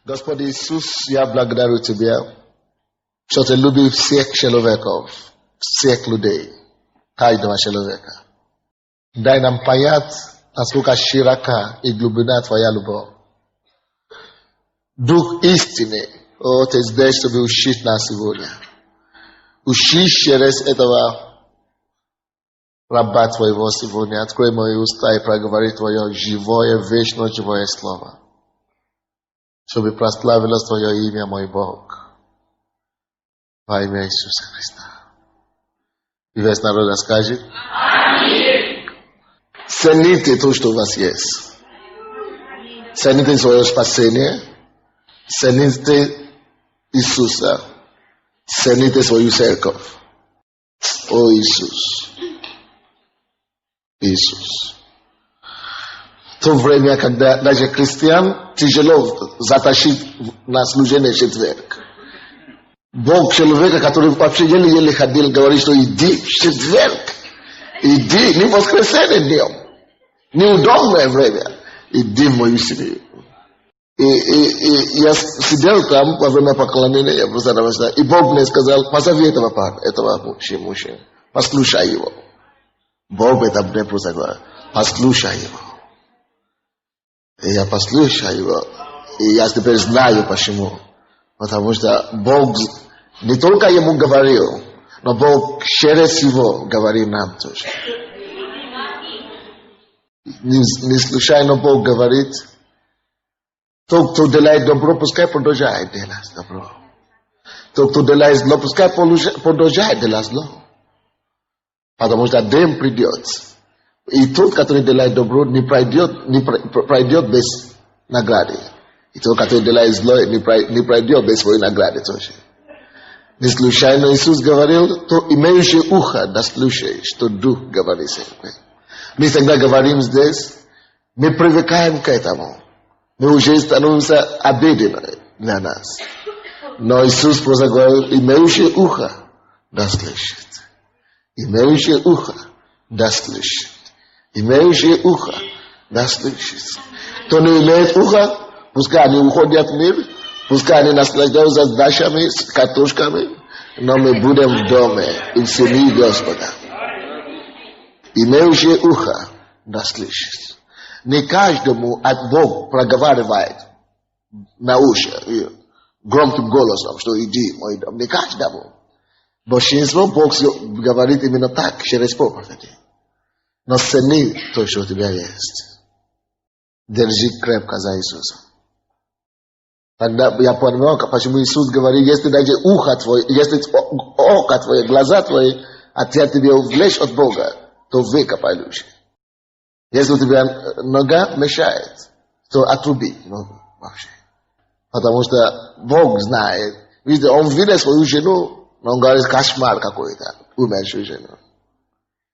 Господи Иисус, я благодарю Тебя, что Ты любишь всех человеков, всех людей, каждого человека. Дай нам понять, насколько широка и глубина Твоя любовь. Дух истины, Ты здесь, чтобы учить нас сегодня. Учи через этого раба Твоего сегодня. Открой мои уста и проговори Твое живое, вечно живое слово. Чтобы прославилось Твое имя, мой Бог. Во имя Иисуса Христа. И весь народ скажет: Аминь. Цените то, что у вас есть. Цените свое спасение. Цените Иисуса. Цените свою церковь. О Иисус. Иисус. В то время, когда даже христиан тяжело затащить на служение в четверг. Бог человека, который вообще еле-еле ходил, говорит, что иди в четверг. Иди, не в воскресенье днем. Неудобное время. Иди в мою семью. И я сидел там во время поклонения, я просто равно, и Бог мне сказал: позови этого парня, этого мужчину, послушай его. Бог это мне просто говорит: послушай его. И я послушаю его, и я теперь знаю почему. Потому что Бог не только ему говорил, но Бог через его говорит нам тоже. Не случайно Бог говорит: тот, кто делает добро, пускай продолжает делать добро. Тот, кто делает зло, пускай продолжает делать зло. Потому что день придет. И тот, который делает добро, не пройдет без награды. И тот, который делает зло, не пройдет без своей награды тоже. Не случайно Иисус говорил: то имеющий ухо да слушай, что Дух говорит церкви. Мы всегда говорим здесь, мы привыкаем к этому. Мы уже становимся обыденными для нас. Но Иисус просто говорил: имеющий ухо да слышит. Имеющий ухо да слышит. Имеющий ухо да слышит. Кто не имеет ухо, пускай они уходят в мир, пускай они наслаждаются с дачами, с картошками, но мы будем в доме и в семье Господа. Имеющий ухо да слышит. Не каждому от Бог проговаривает на уши громким голосом, что иди в мой дом. Не каждому. Большинство Бог говорит именно так, через проповеди. Но цени то, что у тебя есть. Держи крепко за Иисуса. Тогда я понимаю, почему Иисус говорит: если даже ухо твое, если око твое, глаза твои хотят тебя увлечь от Бога, то выкопай лучше. Если у тебя нога мешает, то отруби ногу вообще. Потому что Бог знает. Видите, он видит свою жену, но он говорит: кошмар какой-то, умершую жену.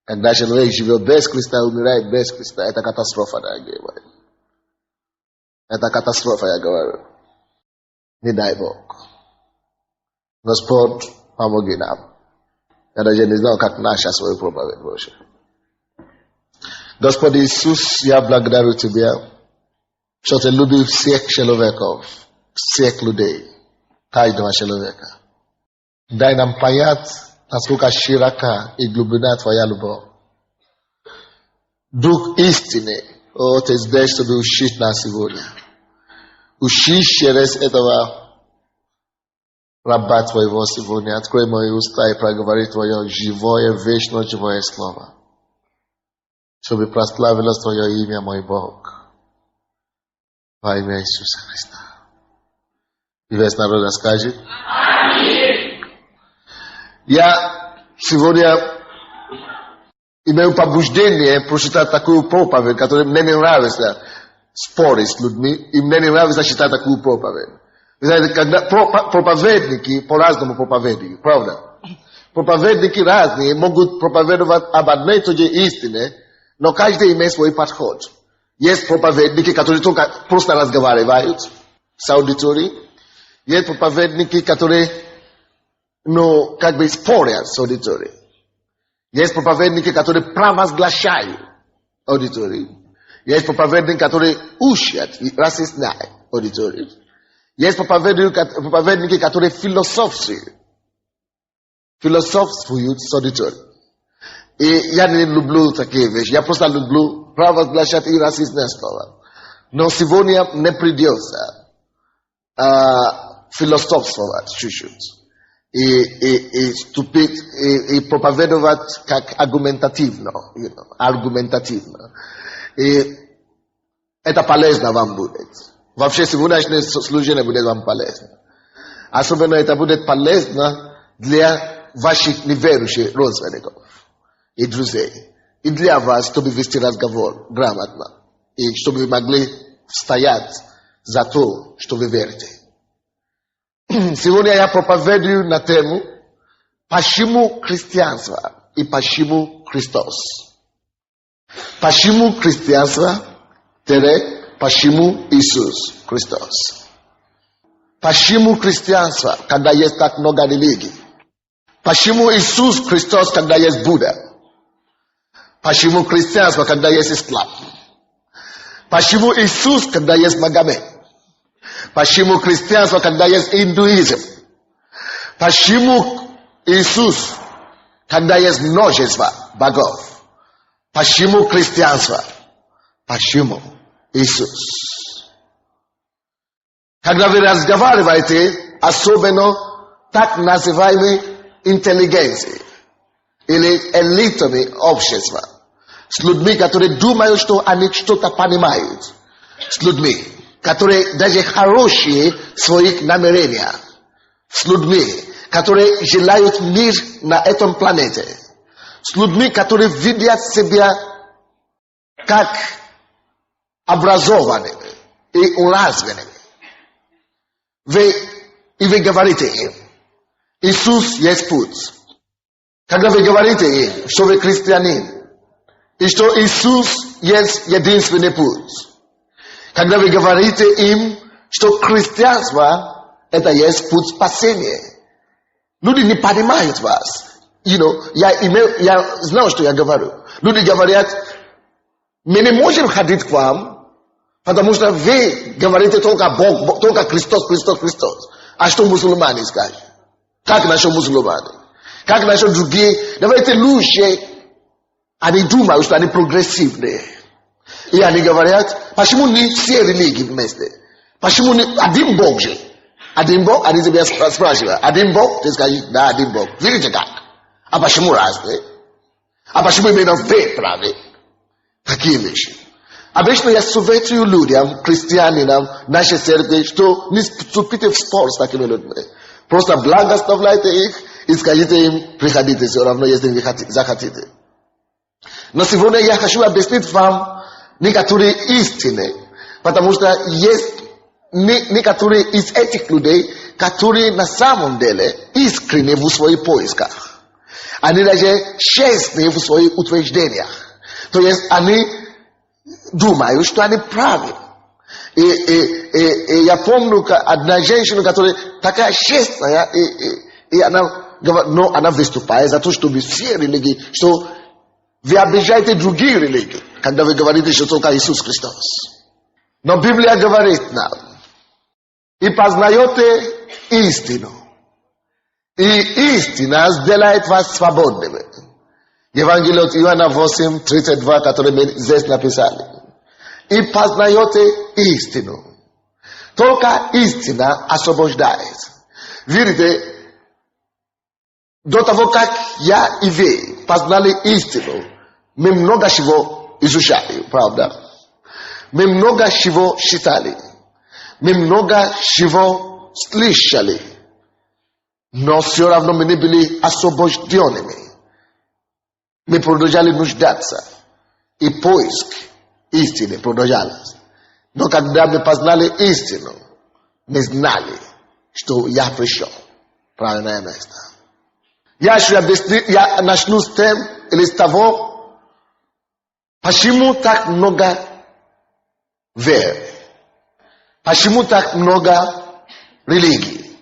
Когда человек живет без Христа, умирает без Христа, это катастрофа, дорогие мои. Это катастрофа, я говорю. Не дай Бог. Господь, помоги нам. Я даже не знаю, как начать свою проповедь больше. Господи Иисус, я благодарю Тебя, что Ты любишь всех человеков, всех людей, каждого человека. Дай нам понять, насколько широка и глубина Твоя любовь. Дух истины, Ты здесь, чтобы учить нас сегодня. Учи через этого раба Твоего сегодня. Открой мои уста и проговори Твое живое, вечно живое слово. Чтобы прославилось Твое имя, мой Бог. Во имя Иисуса Христа. И весь народ скажет: Аминь. Я сегодня имею побуждение прочитать такую проповедь, которая мне не нравится спорить с людьми, и мне не нравится читать такую проповедь. Вы знаете, когда проповедники по-разному проповедуют, правда? Проповедники разные могут проповедовать об одной и той же истине, но каждый имеет свой подход. Есть проповедники, которые только просто разговаривают с аудиторией. Есть проповедники, которые, как бы спорят с аудиторией. Есть проповедники, которые провозглашают аудиторию. Есть проповедники, которые учат и разъясняют аудиторию. Jest propowiedniki, które filozofskie. Filozofskują sodytory. I ja nie lubię takie rzeczy. Ja просто люблю провозглашать и расистные слова. Но сегодня не придется философствовать чуть-чуть. И ступить, и проповедовать как аргументативно. Аргументативно. И это полезно вам будет. Вообще сегодняшнее служение будет вам полезно. Особенно это будет полезно для ваших неверующих родственников и друзей. И для вас, чтобы вести разговор грамотно. И чтобы вы могли стоять за то, что вы верите. Сегодня я проповедую на тему «Почему христианство и почему Христос?» Почему христианство, почему Иисус Христос? Почему христианство, когда есть так много религий? Почему Иисус Христос, когда есть Будда? Почему христианство, когда есть ислам? Почему Иисус, когда есть Магомед? Почему христианство, когда есть индуизм? Почему Иисус, когда есть множество богов? Почему христианство? Почему Иисус? Когда вы разговариваете, особенно так называемой интеллигенцией или элитами общества, с людьми, которые думают, что они что-то понимают, с людьми, которые даже хорошие в своих намерениях, с людьми, которые желают мир на этом планете, с людьми, которые видят себя как образованными и уразвенными. Вы говорите им, Иисус есть путь. Когда вы говорите им, что вы христианин, и что Иисус есть единственный путь. Когда вы говорите им, что христианство это есть путь спасения. Люди не понимают вас. Я знаю, что я говорю. Люди говорят, мы не можем ходить к вам, потому что вы говорите только Бог, только Христос, Христос, Христос. А что мусульмане скажут? Как наши мусульмане? Как наши другие? Давайте лучше. Они думают, что они прогрессивные. И они говорят, почему не все религии вместе? Почему не один Бог же? Один Бог? Они тебя спрашивают, один Бог? Ты скажешь, да, один Бог. Видите как? А почему разные? А почему именно вы правы? Такие вещи. Обычно я советую людям, христианам, нашей церкви, что не вступите в спор с такими людьми. Просто благословляйте их и скажите им, приходите все равно, если вы захотите. Но сегодня я хочу объяснить вам некоторые истины, потому что есть некоторые из этих людей, которые на самом деле искренне в своих поисках. Они даже честны в своих утверждениях. То есть они думают, что они правы. И я помню одна женщина, которая такая честная, и она говорит, но она выступает за то, чтобы все религии, что вы обижаете другие религии, когда вы говорите, что только Иисус Христос. Но Библия говорит нам, и познаете истину, и истина сделает вас свободными. Евангелие от Иоанна 8:32, которое мы здесь написали. И познаете истину. Только истина освобождает. Видите, до того, как я и вы познали истину, мы много чего изучали, правда? Мы много чего читали. Мы много чего слышали. Но все равно мы не были освобожденными. Мы продолжали нуждаться. И поиск истины продолжался. Но когда мы познали истину, мы знали, что я пришел в правильное место. Я начну с тем или с того, почему так много вер, почему так много религий,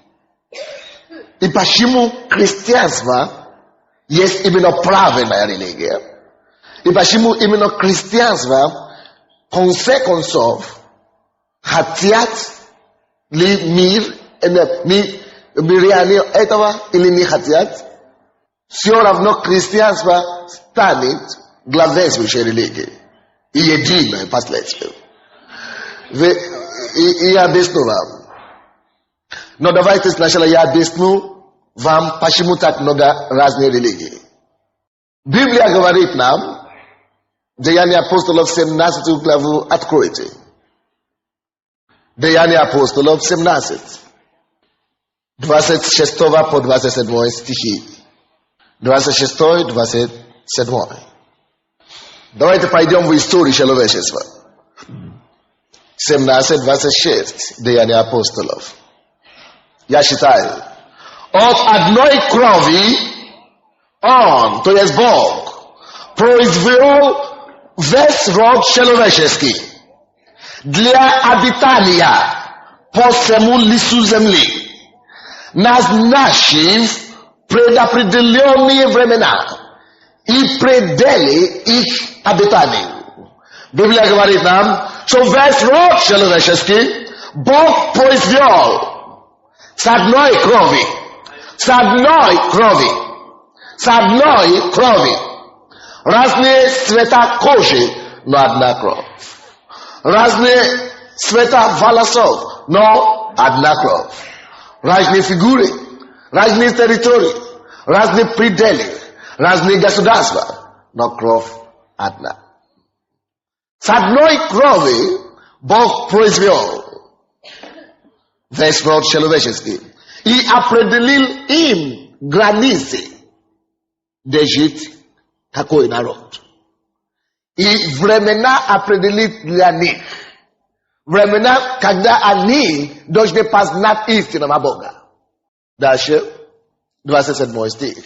и почему христианство есть именно правильная религия, и почему именно христианство в конце концов хотят Li mir enep ni biriani etawa ili ni khatiat. Si on avno Christiansva stanit glaves mi sherelege. Iye dime pas letspe. Ve iya besnu vam. No davaitis nashala ya besnu vam pashimutak noga razne relege. Biblia говорит нам, Деяния апостолов 17 главу откройте. Деяния апостолов 17. 26 по 27 стихи. 26, 27. Давайте пойдем в историю человечества. 17, 26. Деяния апостолов. Я считаю. От одной крови Он, то есть Бог, произвел весь род человеческий для обитания по всему лицу земли, назначив предопределенные времена и пределы их обитания. Библия говорит нам, что весь род человеческий Бог произвел с одной крови, с одной крови. С одной крови. Разные цвета кожи, но одна кровь. Разные цвета волосов, но одна кровь. Разные фигуры, разные территории, разные пределы, разные государства, но кровь одна. С одной крови Бог произвел весь род человеческий и определил им границы, где жить какой народ. И времена определит для них. Времена, когда они должны познать истинного Бога. Дальше, 27 стих.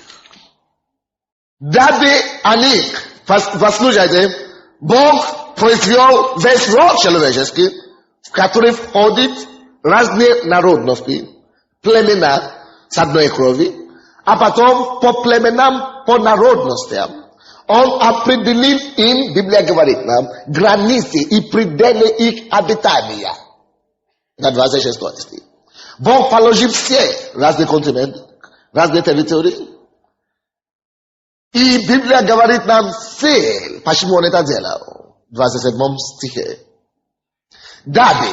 Дабы они, послушайте, Бог произвел весь род человеческий, в который входит разные народности, племена с одной крови, а потом по племенам, по народностям. Он определил им, Библия говорит нам, границы и пределы их обитания. На 26 стих. Бог положил все разные континенты, разные территории. И Библия говорит нам цель, почему он это делал. В 27 стихе. Дабы,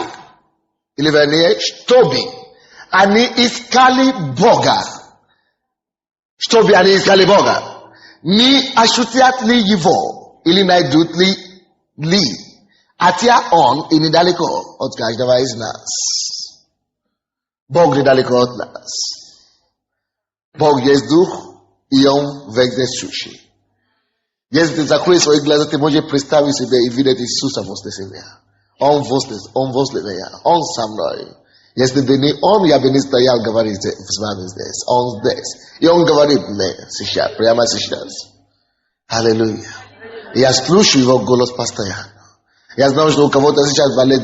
или вернее, чтобы они искали Бога. Чтобы они искали Бога. Не ощутят ли Его, или найдут ли, хотя Он и недалеко от каждого из нас. Бог недалеко от нас. Бог есть Дух, и Он вездесущий. Если ты закроешь свои глаза, ты можешь представить себе и видеть Иисуса возле себя. Он возле меня, Он со мной. Если бы не Он, я бы не стоял говорить с вами здесь. Он здесь. И Он говорит мне сейчас, прямо сейчас. Аллилуйя. Я слушаю Его голос постоянно. Я знаю, что у кого-то сейчас болит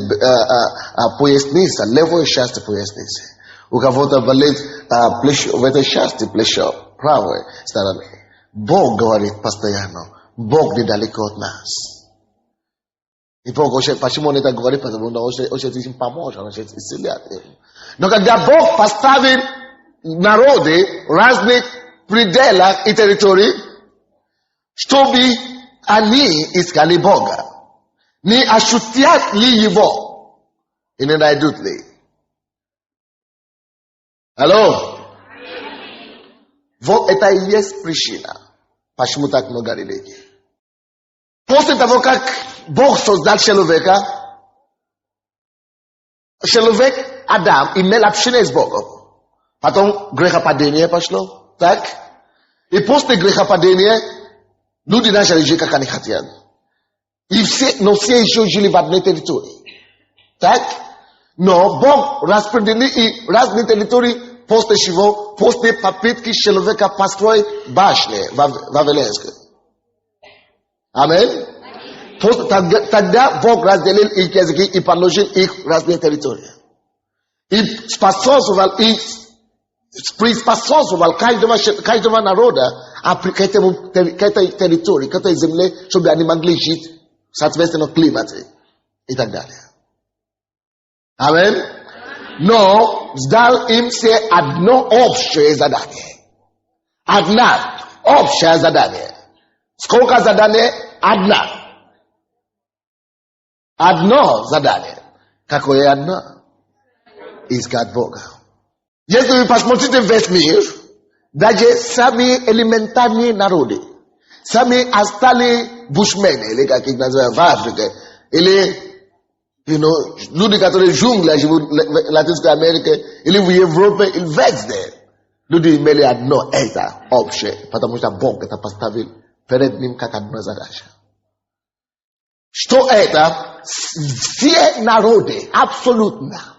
поясница, левая часть поясницы. У кого-то болит плечо, в этой части плечо, правой стороны. Бог говорит постоянно. Бог недалеко от нас. И Бог, почему он это говорит? Потому что он очень поможет, он очень исцеляет. Но когда Бог поставит народы в разных пределах и территорий, чтобы они искали Бога, не ощутят ли Его и не найдут ли? Алло? Вот это и есть причина, почему так много религий. После того, как Бог создал человека, человек Адам имел общение с Богом. Потом грехопадение пошло, так? И после грехопадения люди начали жить, как они хотят. Но все еще жили в одной территории. Так? Но Бог распределил и разные территории после чего, после попытки человека построить башни Вавилонской. Аминь. Тогда Бог разделил их языки и положил их в разные территории. И приспособил каждого народа к этой территории, к этой земле, чтобы они могли жить соответственно климате и так далее. Аминь. No, zdal im się одно общее задание. Одна общее задание. Сколько заданий? Одна. Одно задание. Какое одно? Искать Бога. Если вы посмотрите весь мир, даже самые элементарные народы, самые остальные бушмены, или как их называют в Африке, или люди, которые в джунглях живут в Латинской Америке, или в Европе, или везде, люди имели одно это общее, потому что Бог это поставил перед ним как одна задача. Что это? Все народы абсолютно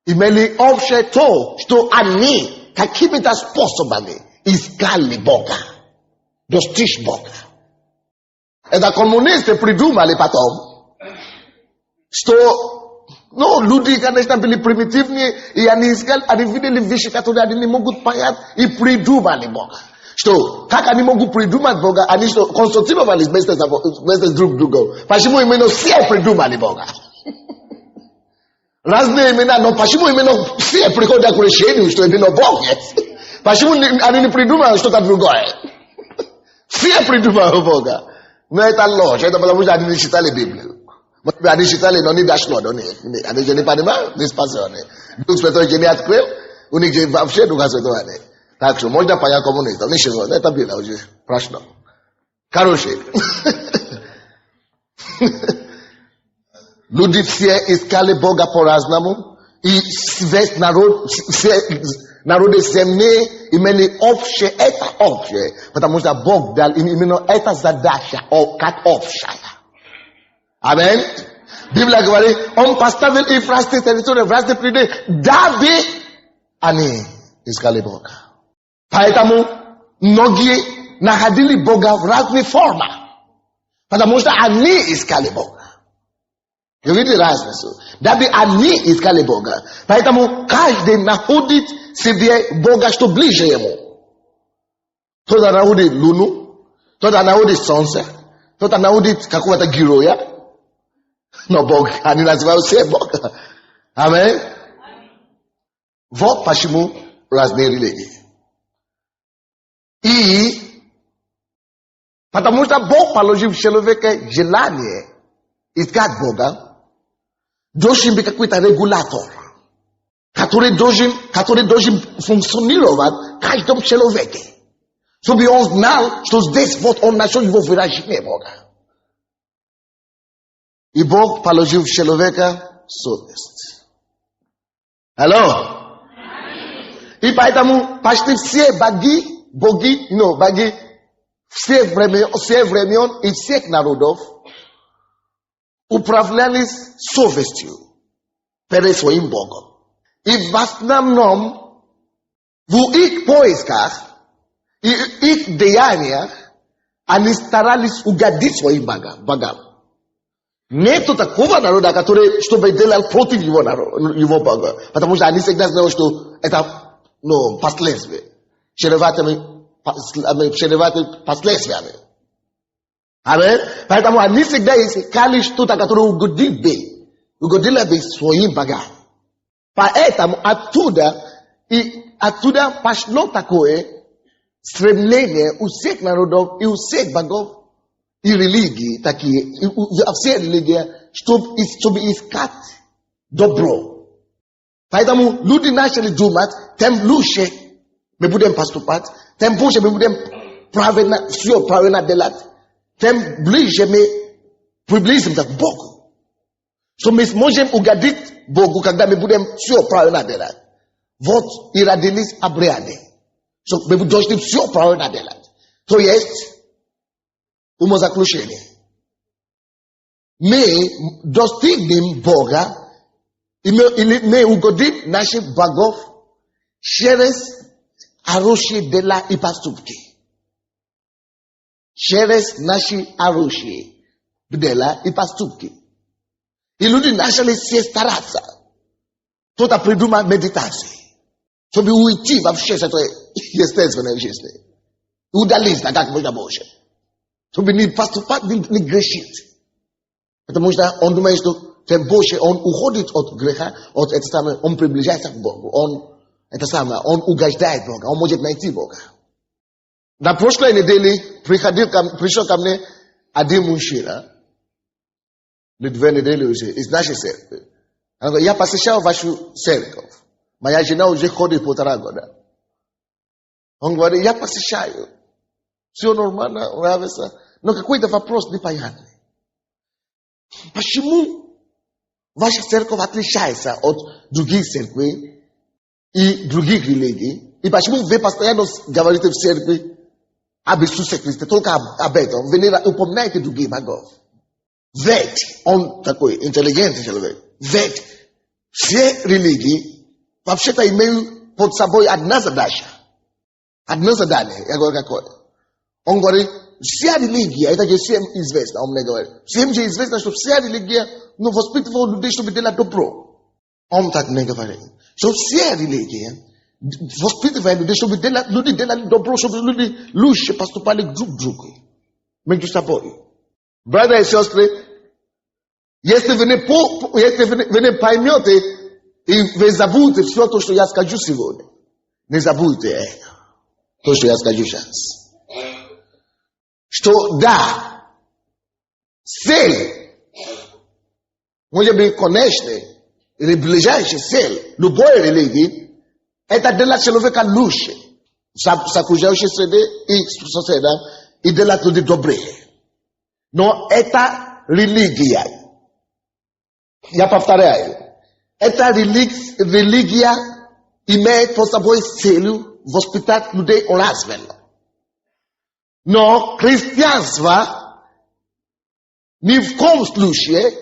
имели общее то, что они какими-то способами искали Бога, достичь Бога. Это коммунисты придумали потом, что, люди, конечно, были примитивные, и они искали, они видели вещи, которые они не могут понять, и придумали Бога. Что, как они могут придумать Бога, они что, консультировались вместе с друг другом. Почему именно все придумали Бога? Разные имена, но почему именно все приходят к решению, что именно Бог есть? Почему они не придумали что-то другое? Все придумали Бога. Но это ложь, это потому что они не читали Библию. Они читали, но не дошло до них. Они же не понимают, не спасены. Дух Святой же не открыл, у них же вообще Духа Святого нет. Так что можно понять коммунистов. Ничего, это было уже прошло. Короче. Люди все искали Бога по-разному. И весь народ, все народы земли имели общее, это общее. Потому что Бог дал им именно эта задача, как общая. Амин. Библия говорит, он поставил их в разные территории, в разные пределы, дабы они искали Бога. Поэтому многие находили Бога в разных формах. Потому что они искали Бога. Вы видите разницу? Дабы они искали Бога. Поэтому каждый находит себе Бога, что ближе ему. Кто-то находит Луну, кто-то находит Солнце, кто-то находит какого-то героя. Но Бог, они называют себя Бога. Аминь. Вот почему разные религии. И потому что Бог положил в человека желание искать Бога, должен быть какой-то регулятор, который должен функционировать в каждом человеке, чтобы он знал, что здесь вот он нашел его выражение Бога. И Бог положил в человека совесть. Алло? И поэтому почти все боги всех времен и всех народов управлялись совестью перед своим Богом. И в основном в их поисках и их деяниях они старались угодить своим богам. Нету такого народа, который чтобы делал против его Бога. Потому что они всегда знали, что это последствия. Чреватыми последствиями. Аминь. Поэтому они всегда искали что-то, которое угодило бы своим богам. Поэтому оттуда пошло такое стремление у всех народов и у всех богов и религий такие, все религии, чтобы искать добро. Поэтому люди начали думать, тем лучше мы будем поступать, тем больше мы будем все правильно делать, тем ближе мы приблизимся к Богу. Что мы сможем угодить Богу, когда мы будем все правильно делать. Вот и родились обряды. Что мы должны все правильно делать. То есть, умозаключение. Мы достигнем Бога, и мы угодим наших богов через хорошие дела и поступки. Через наши хорошие дела и поступки. И люди начали все стараться. Кто-то придумал медитации, чтобы уйти вообще с этой естественной жизни. Удалиться как можно больше. Чтобы не поступать, не грешить. Потому что он думает, что Tем Boże, on uchodzi od grzecha, od etastamy, on przybliża się k Bogu. On ugażdża Boga, on może znaleźć Boga. Na proszłej niedzieli przyszedł ко мне один мужчина. На 2 недели уже из нашей церкви. Он говорит, я посещал вашу церковь. Моя жена уже ходит 1,5 года. Он говорит, я посещаю. Все нормально, нравится. Но какой-то вопрос непонятный. Почему ваша церковь отличается от других церквей и других религий? И почему вы постоянно говорите в церкви об Иисусе Христе, только об этом? Вы не упоминаете других богов. Ведь он такой интеллигентный человек. Ведь все религии вообще-то имеют под собой одна задача. Одно задание. Я говорю, какое? Он говорит, вся религия, это же всем известно, он мне говорит. Всем же известно, что вся религия, воспитывала людей, чтобы делать добро. Он так мне говорит. Что вся религия воспитывает людей, чтобы люди делали добро, чтобы люди лучше поступали друг к другу. Между собой. Братья и сестры, если вы не поймете, и вы забудете все то, что я скажу сегодня, не забудьте это. То, что я скажу сейчас. Что да, цель, может быть, конечная или ближайшая цель любой религии, это делать человека лучше в окружающей среде и соседям, и делать людей добрее. Но это религия. Я повторяю. Эта религия имеет под собой целью воспитать людей развенно. Но христианство ни в коем случае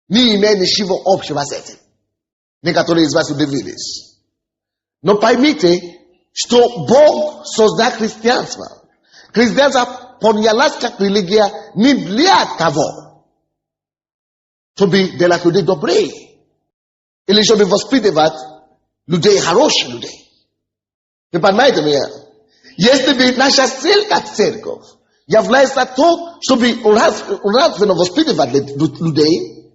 не имеет ничего общего с этим. Некоторые из вас удивились. Но поймите, что Бог создал христианство. Христианство понялось как религия не для того, чтобы делать людей добрее, или чтобы воспитывать людей, хороших людей. Вы понимаете меня? Если бы наша цель как церковь является то, чтобы нравственно воспитывать людей,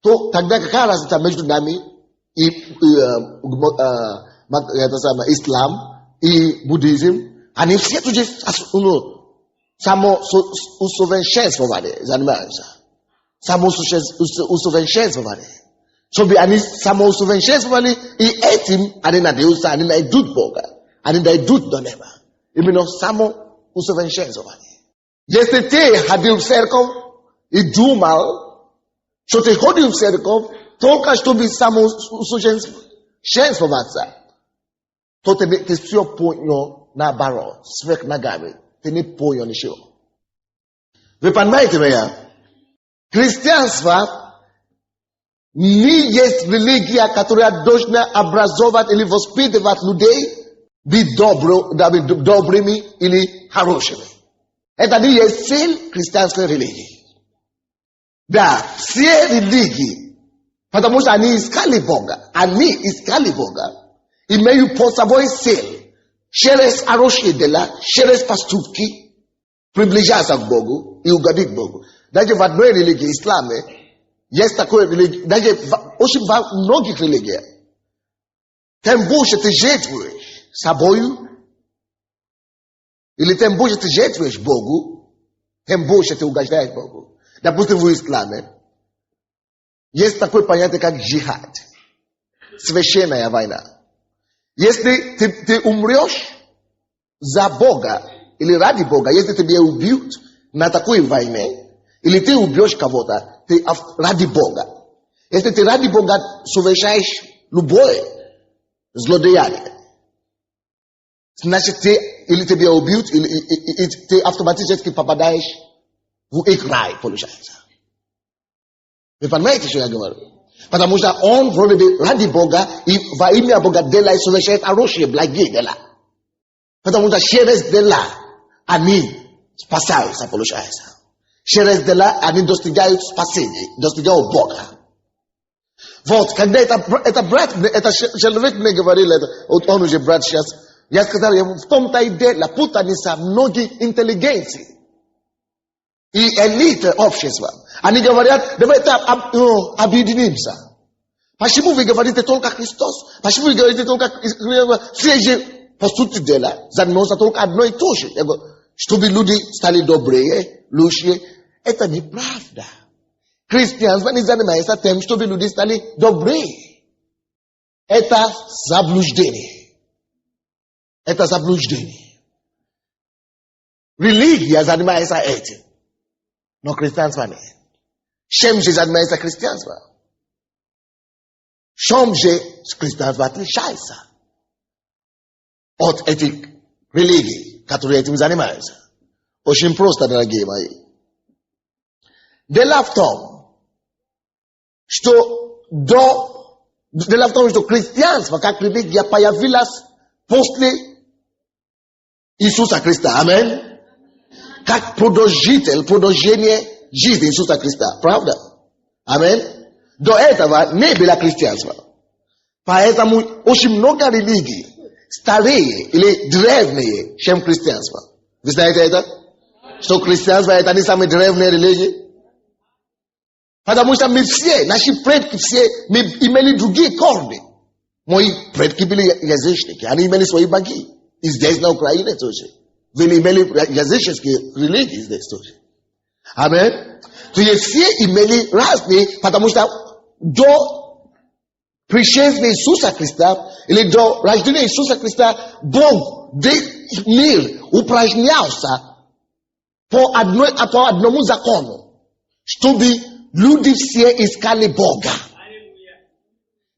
то тогда какая разница между нами и ислам и буддизм? Они все тут же самоусовершенствовали занимаются. Самоусовершенствовали. Чтобы они самоусовершенствовали, и этим они надеются, они найдут Бога. Они дойдут до неба. Именно самоусовершенствование. Если ты ходил в церковь и думал, что ты ходил в церковь только чтобы самоусовершенствоваться, то ты все понял наоборот, сверх ногами. Ты не понял ничего. Вы понимаете меня? Христианство не есть религия, которая должна образовать или воспитывать людей, быть добрыми или хорошими. Это не есть цель христианской религии. Да, все религии, потому что они искали Бога, имеют под собой цель, через хорошие дела, через поступки, приближаться к Богу и угодить Богу. Даже в одной религии, исламе, есть такое религия, даже очень во многих религиях, тем больше ты жертвуешь собою, или тем больше ты жертвуешь Богу, тем больше ты угождаешь Богу. Допустим, в исламе есть такое понятие, как джихад. Священная война. Если ты умрешь за Бога, или ради Бога, если тебя убьют на такой войне, или ты убьешь кого-то, ты ради Бога. Если ты ради Бога совершаешь любое злодеяние, значит, или тебя убьют, или ты автоматически попадаешь в их рай, получается. Вы понимаете, что я говорю? Потому что он вроде бы ради Бога и во имя Бога делает, совершает хорошие, благие дела. Потому что через дела они спасаются, получается. Через дела они достигают спасения, достигают Бога. Вот, когда это брат, это человек мне говорил, он уже брат сейчас, я сказал ему, в том-то и дело, путаница многих интеллигенций. И элита общества. Они говорят, давайте объединимся. Почему вы говорите только Христос? Почему вы говорите только... Все же, по сути дела, занимаются только одно и то же. Чтобы люди стали добрее, лучше. Это неправда. Христианство не занимается тем, чтобы люди стали добрее. Это заблуждение. Это заблуждение. Религия занимается этим. Но христианство нет. Чем же занимается христианство? Чем же христианство отличается от этих религий, которые этим занимаются? Очень просто, дорогие мои. Дело в том, что христианство как религия появилось после Иисуса Христа. Аминь. Как продолжение жизни Иисуса Христа. Правда? Аминь. До этого не было христианства. Поэтому очень много религий старее или древние, чем христианство. Вы знаете это? Что христианство это не самые древние религии? Потому что мы все, наши предки все, мы имели другие корни. Мои предки были язычники, они имели свои боги. И здесь на Украине тоже. Вы имели языческие религии здесь тоже. Аминь. То есть все имели разные, потому что до пришествия Иисуса Христа, или до рождения Иисуса Христа, Бог, мир упражнялся по одному закону, чтобы люди все искали Бога.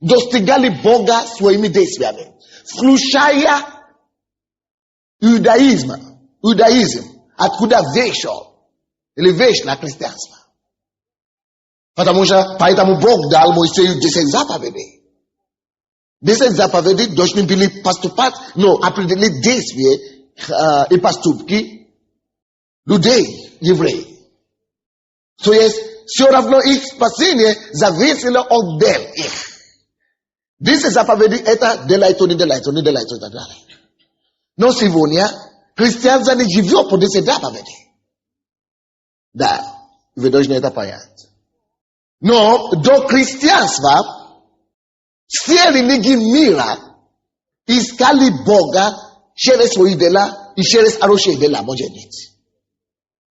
Достигали Бога своими действиями. Включая иудаизм, откуда вышел, или вышло христианство. Потому что, поэтому Бог дал Моисею 10 заповедей. 10 заповедей должны были поступать, но определить действия и поступки людей, евреев. То есть, все равно их спасение зависело от дел их. 10 заповедей это делай то, не делай то, не делай то, и так далее. Но сегодня христианство не живет по 10 заповедей. Да, вы должны это понять. Но до христианства все религии мира искали Бога через свои дела и через хорошие дела, может быть.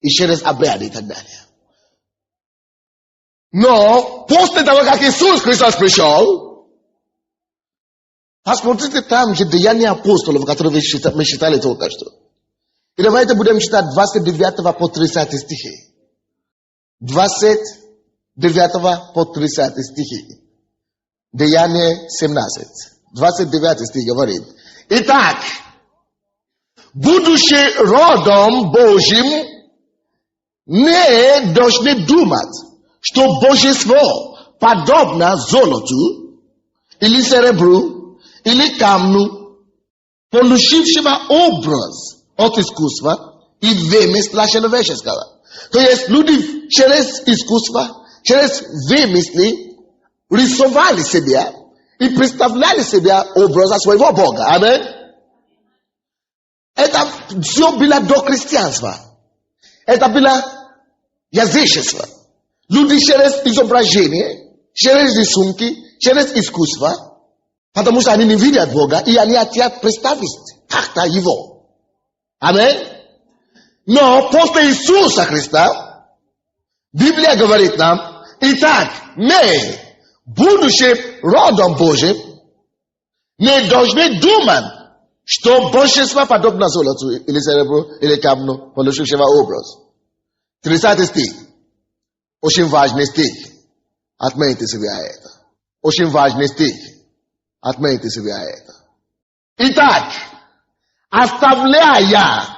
И через обряды и так далее. Но после того, как Иисус Христос пришел, посмотрите там же Деяния апостолов, которые мы читали только что. И давайте будем читать 29 по 30 стихи. 29 по 30 стихи. Деяние 17. 29 стих говорит. Итак, будучи родом Божьим, не должны думать, что божество подобно золоту, или серебру, или камню, получившего образ от искусства и вымысла человеческого. То есть люди через искусство, через вымысли рисовали себя и представляли себя образа своего Бога. Аминь. Это все было до христианства. Это было язычество. Люди через изображение, через рисунки, через искусство, потому что они не видят Бога, и они хотят представить как-то Его. Аминь. Но после Иисуса Христа, Библия говорит нам, итак, мы, будучи родом Божьим, не должны думать, что божество подобно золоту, или серебру, или камню, получившего образ. 30 стих. Очень важный стих. Отметьте себе это. Очень важный стих. Отметьте себе это. Итак, оставляя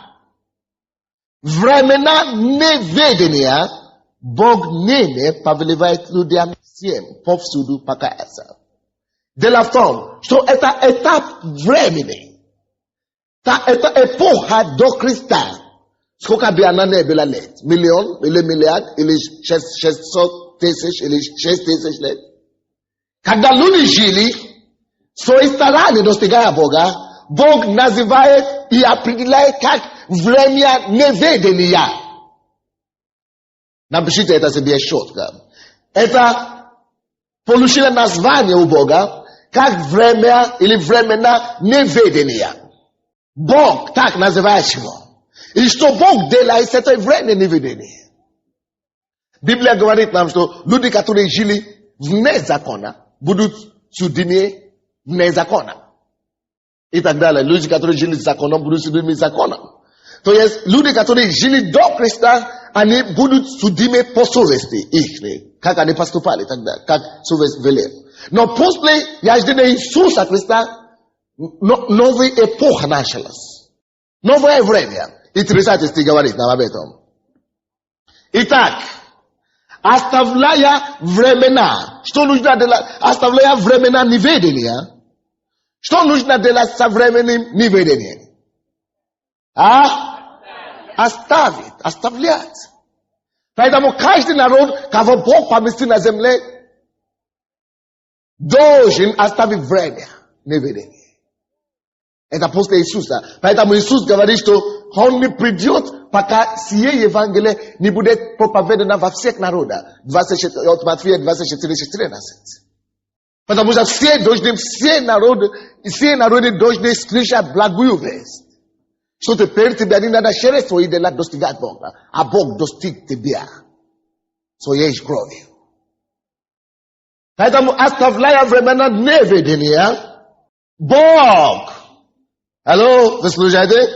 времена неведения, Бог ныне повелевает людям всем повсюду покаяться. Дело в том, что это этап времени. Это эпоха до Христа. Сколько бы она не была лет? Миллион, или миллиард, или 600 тысяч, или 6 тысяч лет. Когда люди жили, свои старания достигая Бога, Бог называет и определяет как время неведения. Napiszcie to sobie środka. Это получило название у Бога как время или времена неведения. Бог так называет его. И что Бог делает с этой время неведения. Библия говорит нам, что люди, которые жили вне закона, будут судимы вне закона. И так далее. Люди, которые жили законом, будут судимы законом. То есть люди, которые жили до Христа, они будут судимы по совести их, как они поступали тогда, как совесть велела. Но после рождения Иисуса Христа новая эпоха началась. Новое время. И 30 стих говорит нам об этом. Итак, оставляя времена, что нужно делать? Оставляя времена неведения, что нужно делать со временем неведения? Оставлять. Поэтому каждый народ, кого Бог поместил на земле, должен оставить время неведения. Это после Иисуса. Поэтому Иисус говорит, что Он не придет, пока сие Евангелие не будет проповедано во всех народах. От Матфея 24:14. Потому что все народы должны слышать благую весть. Что теперь тебе не надо через свои дела достигать Бога, а Бог достиг тебя своей кровью. Поэтому, оставляя времена неведения, Бог, алло, вы слушаете?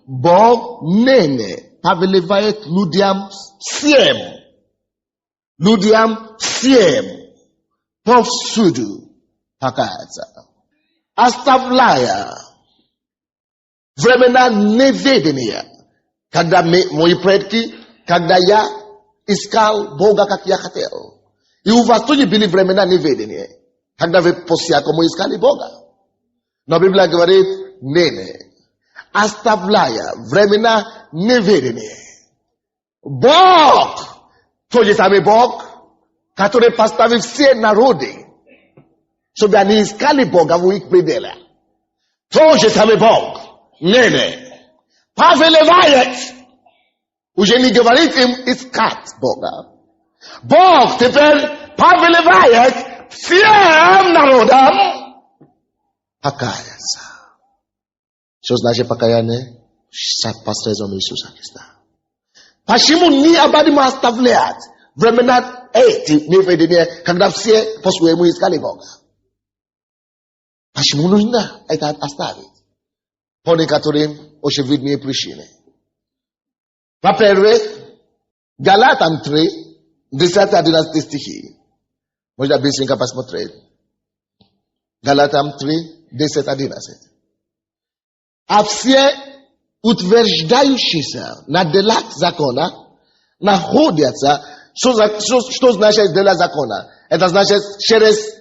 Бог ныне повелевает людям всем повсюду покаяться. Оставляя времена неведения, когда мои предки, когда я искал Бога, как я хотел. И у вас тоже были времена неведения, когда вы по-всякому искали Бога. Но Библия говорит, ныне, оставляя времена неведения. Бог, тот же самый Бог, который поставил все народы, чтобы они искали Бога в их пределах. Тот же самый Бог, ныне, повелевает, уже не говорит им искать Бога. Бог теперь повелевает всем народам покаяться. Что значит покаяние? Посредством Иисуса Христа. Почему необходимо оставлять времена эти неведения, когда все по-своему искали Бога? Почему нужно это оставить? По некоторым очевидным причинам. Во-первых, Галатам 3, 10-11 стихи. Можно быстренько посмотреть. Галатам 3, 10-11. А все утверждающиеся на делах закона находятся. Что значит дела закона? Это значит через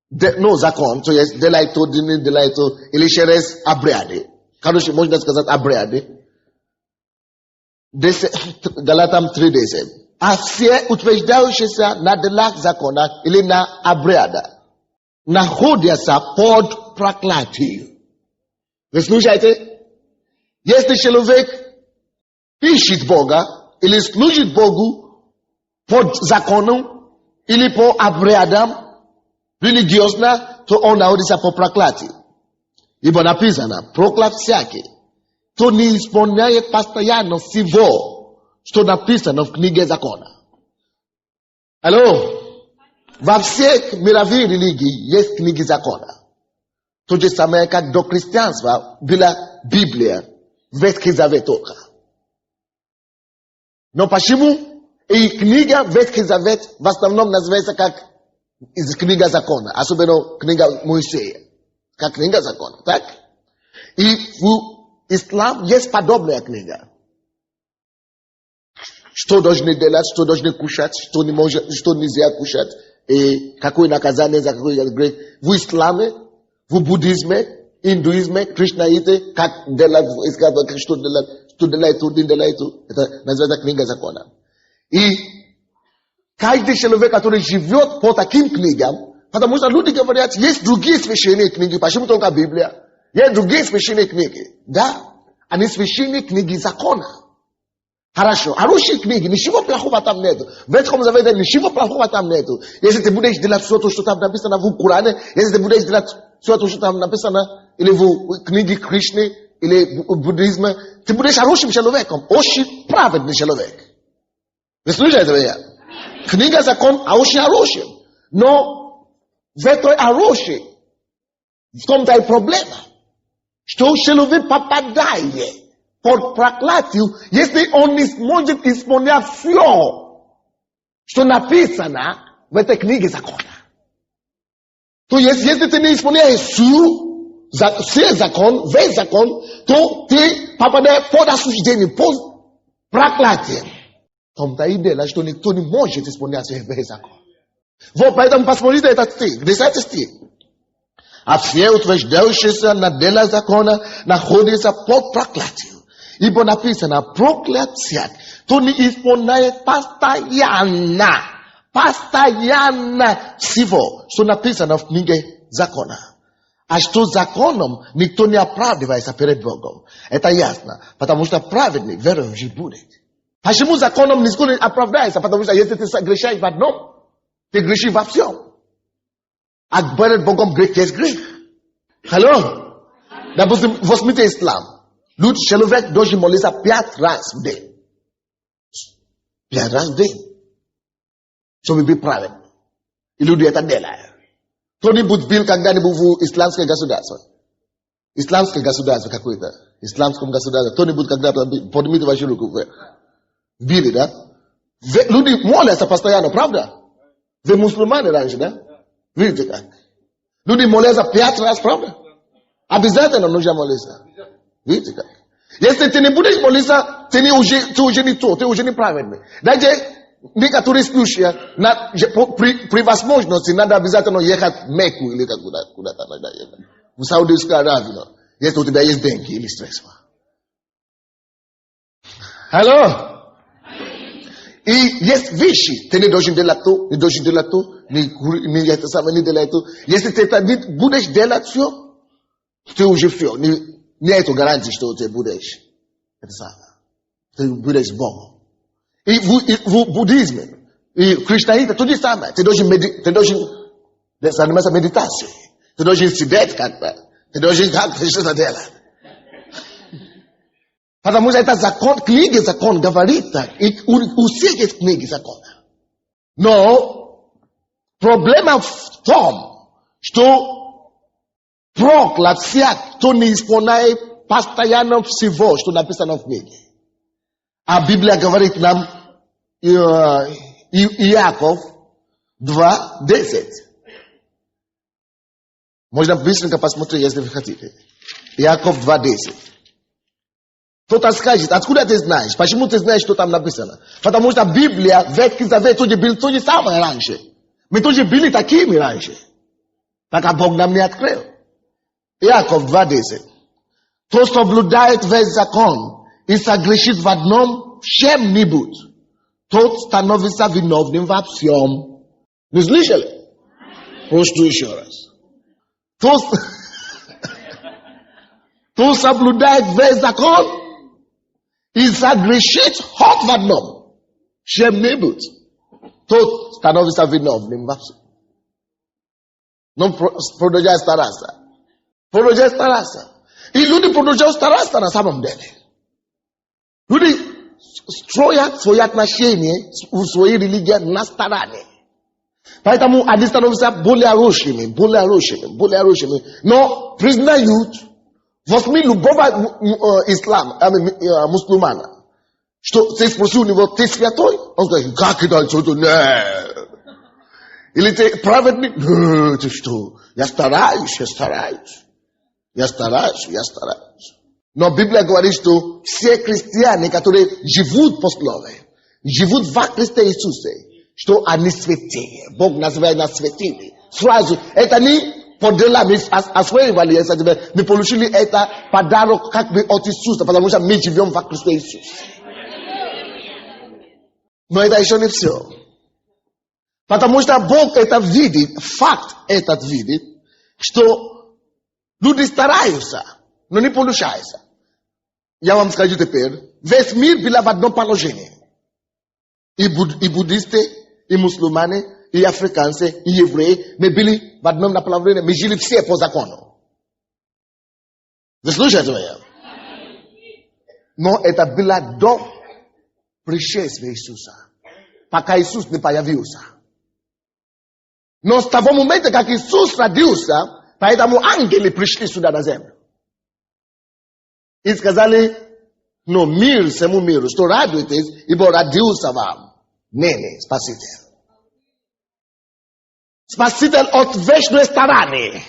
закон, то есть дела то, или через обряды. Короче, можно сказать обряды. Галатам 3:10. А все утверждающиеся на делах закона или на обряда находятся под проклятием. Вы слушаете? Если человек ищет Бога или служит Богу под законом или по обрядам религиозно, то он находится под проклятием. Ибо написано, проклят всякий, кто не исполняет постоянно всего, что написано в книге закона. Алло? Во всех мировых религиях есть книги закона. То же самое, как до христианства была Библия, Ветхий Завет только. Но почему и книга Ветхий Завет в основном называется как книга закона, особенно книга Моисея, как книга закона, так? И в ислам есть подобная книга. Что должны делать, что должны кушать, что нельзя кушать, и какое наказание за какое грех. В исламе, в буддизме, индуизме, кришнаите, как делать, что делать, это называется книга закона. И каждый человек, который живет по таким книгам, потому что люди говорят, есть другие священные книги, почему только Библия? Есть другие священные книги. Да, они священные книги закона. Хорошо. Хорошие книги. Ничего плохого там нету. В Ветхом Завете ничего плохого там нету. Если ты будешь делать все то, что там написано в Коране, если ты будешь делать все то, что там написано или в книге Кришны, или в буддизме, ты будешь хорошим человеком. Очень праведный человек. Вы слышите меня? Книга Закон очень хорошая. Но в этой хорошей в том-то и проблема, что человек попадает под проклятию, если он не сможет исполнять все, что написано в этой книге Закона. То есть, если ты не исполняешь все закон, весь закон, то ты попадаешь под осуждение, под проклятием. В том-то и дело, что никто не может исполнять весь закон. Вот поэтому посмотрите этот стих, 10 стих. А все утверждающиеся на дело закона находятся под проклятием. Ибо написано, проклят всяк, кто не исполняет постоянно всего, что написано в книге закона. А что законом никто не оправдывается перед Богом. Это ясно, потому что праведный верующий будет. Почему законом никто не оправдается? Потому что если ты согрешаешь в одном, ты грешишь во всем. А перед Богом грех есть грех. Алло? Допустим, возьмите ислам. Человек должен молиться 5 раз в день. 5 раз в день. Чтобы быть праведным. И люди это делают. Кто-нибудь был когда-нибудь в исламское государство? Исламское государство какое-то. Исламском государстве. Кто-нибудь когда-то поднимите вашу руку вверх. Били, да? Люди молятся постоянно, правда? Вы мусульмане раньше, да? Видите как? Люди молятся 5 раз, правда? Обязательно нужно молиться. Видите как? Если ты не будешь молиться, ты уже не то, ты уже не праведный. Даже некоторые случаи, при возможности, надо обязательно ехать в Мекку или куда-то надо ехать. В Саудовскую Аравию, если у тебя есть деньги или средства. Алло? И есть вещи, ты не должен делать то, не должен делать то, не это самое, не делать то. Если ты это не будешь делать все, ты уже все. Нет гарантии, что ты будешь это самое. Ты будешь Богом. И в буддизме, и в христианстве то же самое. Ты должен заниматься медитацией. Ты должен сидеть как-то. Ты должен как-то что-то делать. Потому что это закон, книга закон говорит так. И у всех есть книги закона. Но проблема в том, что проклят всяк, кто не исполняет постоянно всего, что написано в книге. А Библия говорит нам, Иаков 2:10. Можно быстренько посмотреть, если вы хотите. Иаков 2:10. Кто-то скажет, откуда ты знаешь? Почему ты знаешь, что там написано? Потому что Библия, Ветхий Завет, тоже был то же самое раньше. Мы тоже были такими раньше. Пока Бог нам не открыл. Иаков 2:10. Кто соблюдает весь закон и согрешит в одном чем-нибудь, тот становится виновным во всем. Вы слышали? Просто еще раз. Кто соблюдает весь закон и согрешит хоть в одном чем-нибудь, тот становится виновным во всем. Но продолжай стараться. Продолжай стараться. И люди продолжают стараться на самом деле. Люди строят свои отношения в своей религии на старании. Поэтому они становятся более хорошими. Но признают, возьми любого мусульмана, что ты спросил у него, ты святой? Он говорит, как это? Нет. Или ты праведный? Нет, ты что? Я стараюсь. Но Библия говорит, что все христиане, которые живут по слову, живут во Христе Иисусе, что они святые. Бог называет нас святыми. Сразу, это не по делам освоивали, мы получили это подарок как бы от Иисуса, потому что мы живем во Христе Иисусе. Но это еще не все. Потому что Бог это видит, факт этот видит, что люди стараются, но не получается. Я вам скажу теперь, весь мир был в одном положении. И буддисты, и мусульмане, и африканцы, и евреи, мы были в одном направлении, мы жили все по закону. Вы слушаете меня? Но это было до пришествия Иисуса, пока Иисус не появился. Но с того момента, как Иисус родился, поэтому ангелы пришли сюда на землю. И сказали, но мир всему миру, что радуйтесь, ибо родился вам ныне Спаситель. Спаситель от вечной стороны.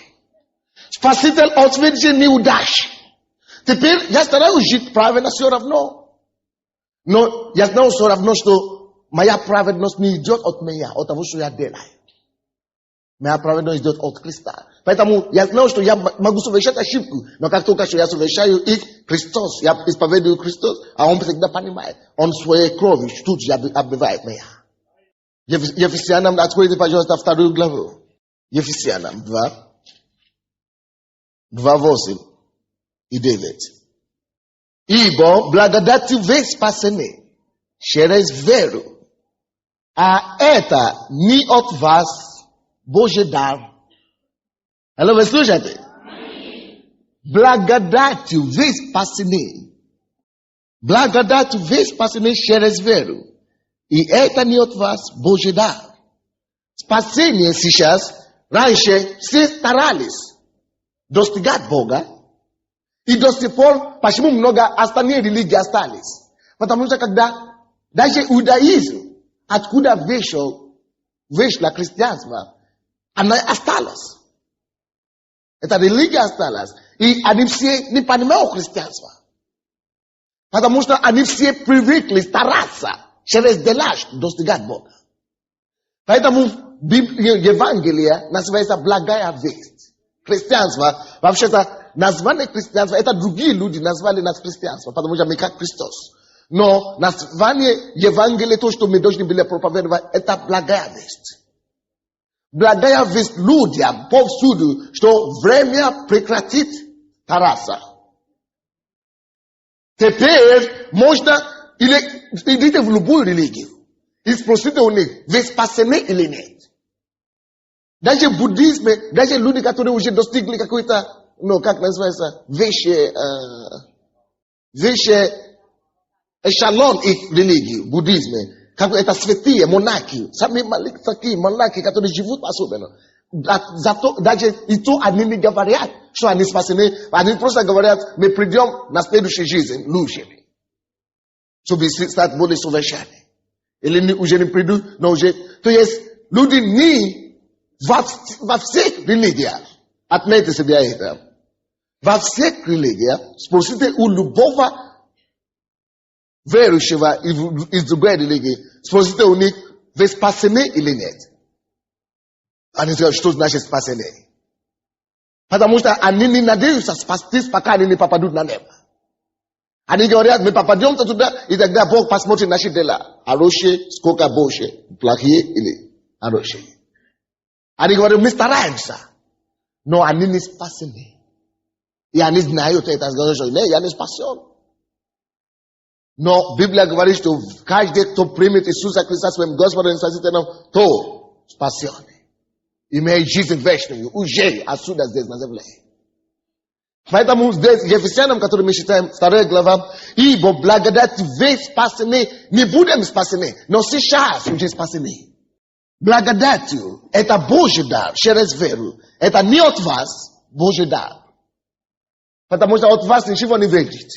Спаситель от вечной неудачи. Теперь я стараюсь жить правильно все равно. Но я знаю все равно, что моя праведность не идет от меня, от того, что я делаю. Моя праведность идет от Христа. Поэтому я знаю, что я могу совершать ошибку, но как только что я совершаю их, Христос, я исповедую Христос, а Он всегда понимает. Он своей кровью тут же оббивает меня. Ефесянам, откройте, пожалуйста, 2 главу. Ефесянам 2, 8 и 9. Ибо благодатью вы спасены через веру, а это не от вас Божий дар. Алло, вы слушаете? Благодатью вы спасены. Благодатью вы спасены через веру. И это не от вас Божий дар. Спасение сейчас, раньше все старались достигать Бога. И до сих пор, почему много остальных религий остались? Потому что когда даже иудаизм, откуда вышло христианство, она осталась. Эта религия осталась. И они все не понимают христианства. Потому что они все привыкли стараться через дела достигать Бога. Поэтому Евангелие называется благая весть. Христианство, вообще-то, название христианства, это другие люди назвали нас христианство, потому что мы как Христос. Но название Евангелия, то, что мы должны были проповедовать, это благая весть. Благая весть людям повсюду, что время прекратит стараться. Теперь можно, или идите в любую религию и спросите у них, вы спасены или нет. Даже в буддизме, даже люди, которые уже достигли какой-то, ну, как называется, высший эшелон их религии, в буддизме. Как это святые, монахи, сами такие монахи, которые живут по-особенно. Зато даже и то они не говорят, что они спасены. Они просто говорят, мы придем на следующую жизнь лучшими. Чтобы стать более совершенными. Или уже не придут, но уже... То есть, люди не во всех религиях. Отметьте себе это. Во всех религиях, спросите у любого верующего из другой религии, спросите у них, вы спасены или нет? Они скажут, что значит спасены? Потому что они не надеются спастись, пока они не попадут на небо. Они говорят, мы попадем туда, и тогда Бог посмотрит наши дела. Хорошие, сколько больше, плохие или хорошие. Они говорят, мы стараемся, но они не спасены. И они знают это, что я не спасен. Но Библия говорит, что каждый, кто примет Иисуса Христа своим Господом и Спасителем, то спасен. Имеет жизнь вечную, уже отсюда здесь на земле. Поэтому здесь Ефесянам, который мы читаем, 2 глава, ибо благодать вы спасены, не будем спасены, но сейчас уже спасены. Благодатью, это Божий дар, через веру. Это не от вас Божий дар. Потому что от вас ничего не выйдет.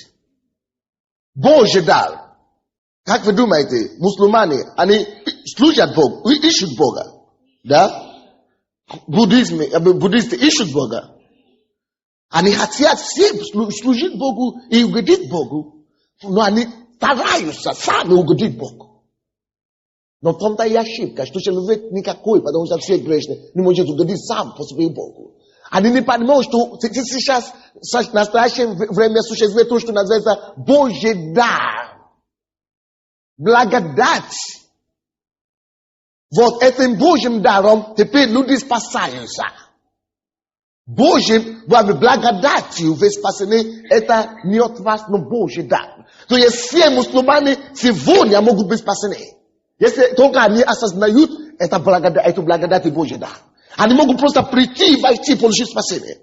Божий дар. Как вы думаете, мусульмане, они служат Богу, ищут Бога. Да? Буддисты ищут Бога. Они хотят все служить Богу и угодить Богу. Но они стараются сами угодить Богу. Но в том-то и ошибка, что человек никакой, потому что все грешные, не может угодить сам по своему Богу. Они не понимают, что сейчас в настоящее время существует то, что называется Божий дар. Благодать. Вот этим Божьим даром теперь люди спасаются. Боже, вами благодати вы спасены, это не от вас, но Божий дар. То есть все мусульмане сегодня могут быть спасены. Если только они осознают эту благодать и Божий дар. Они могут просто прийти и войти и получить спасение.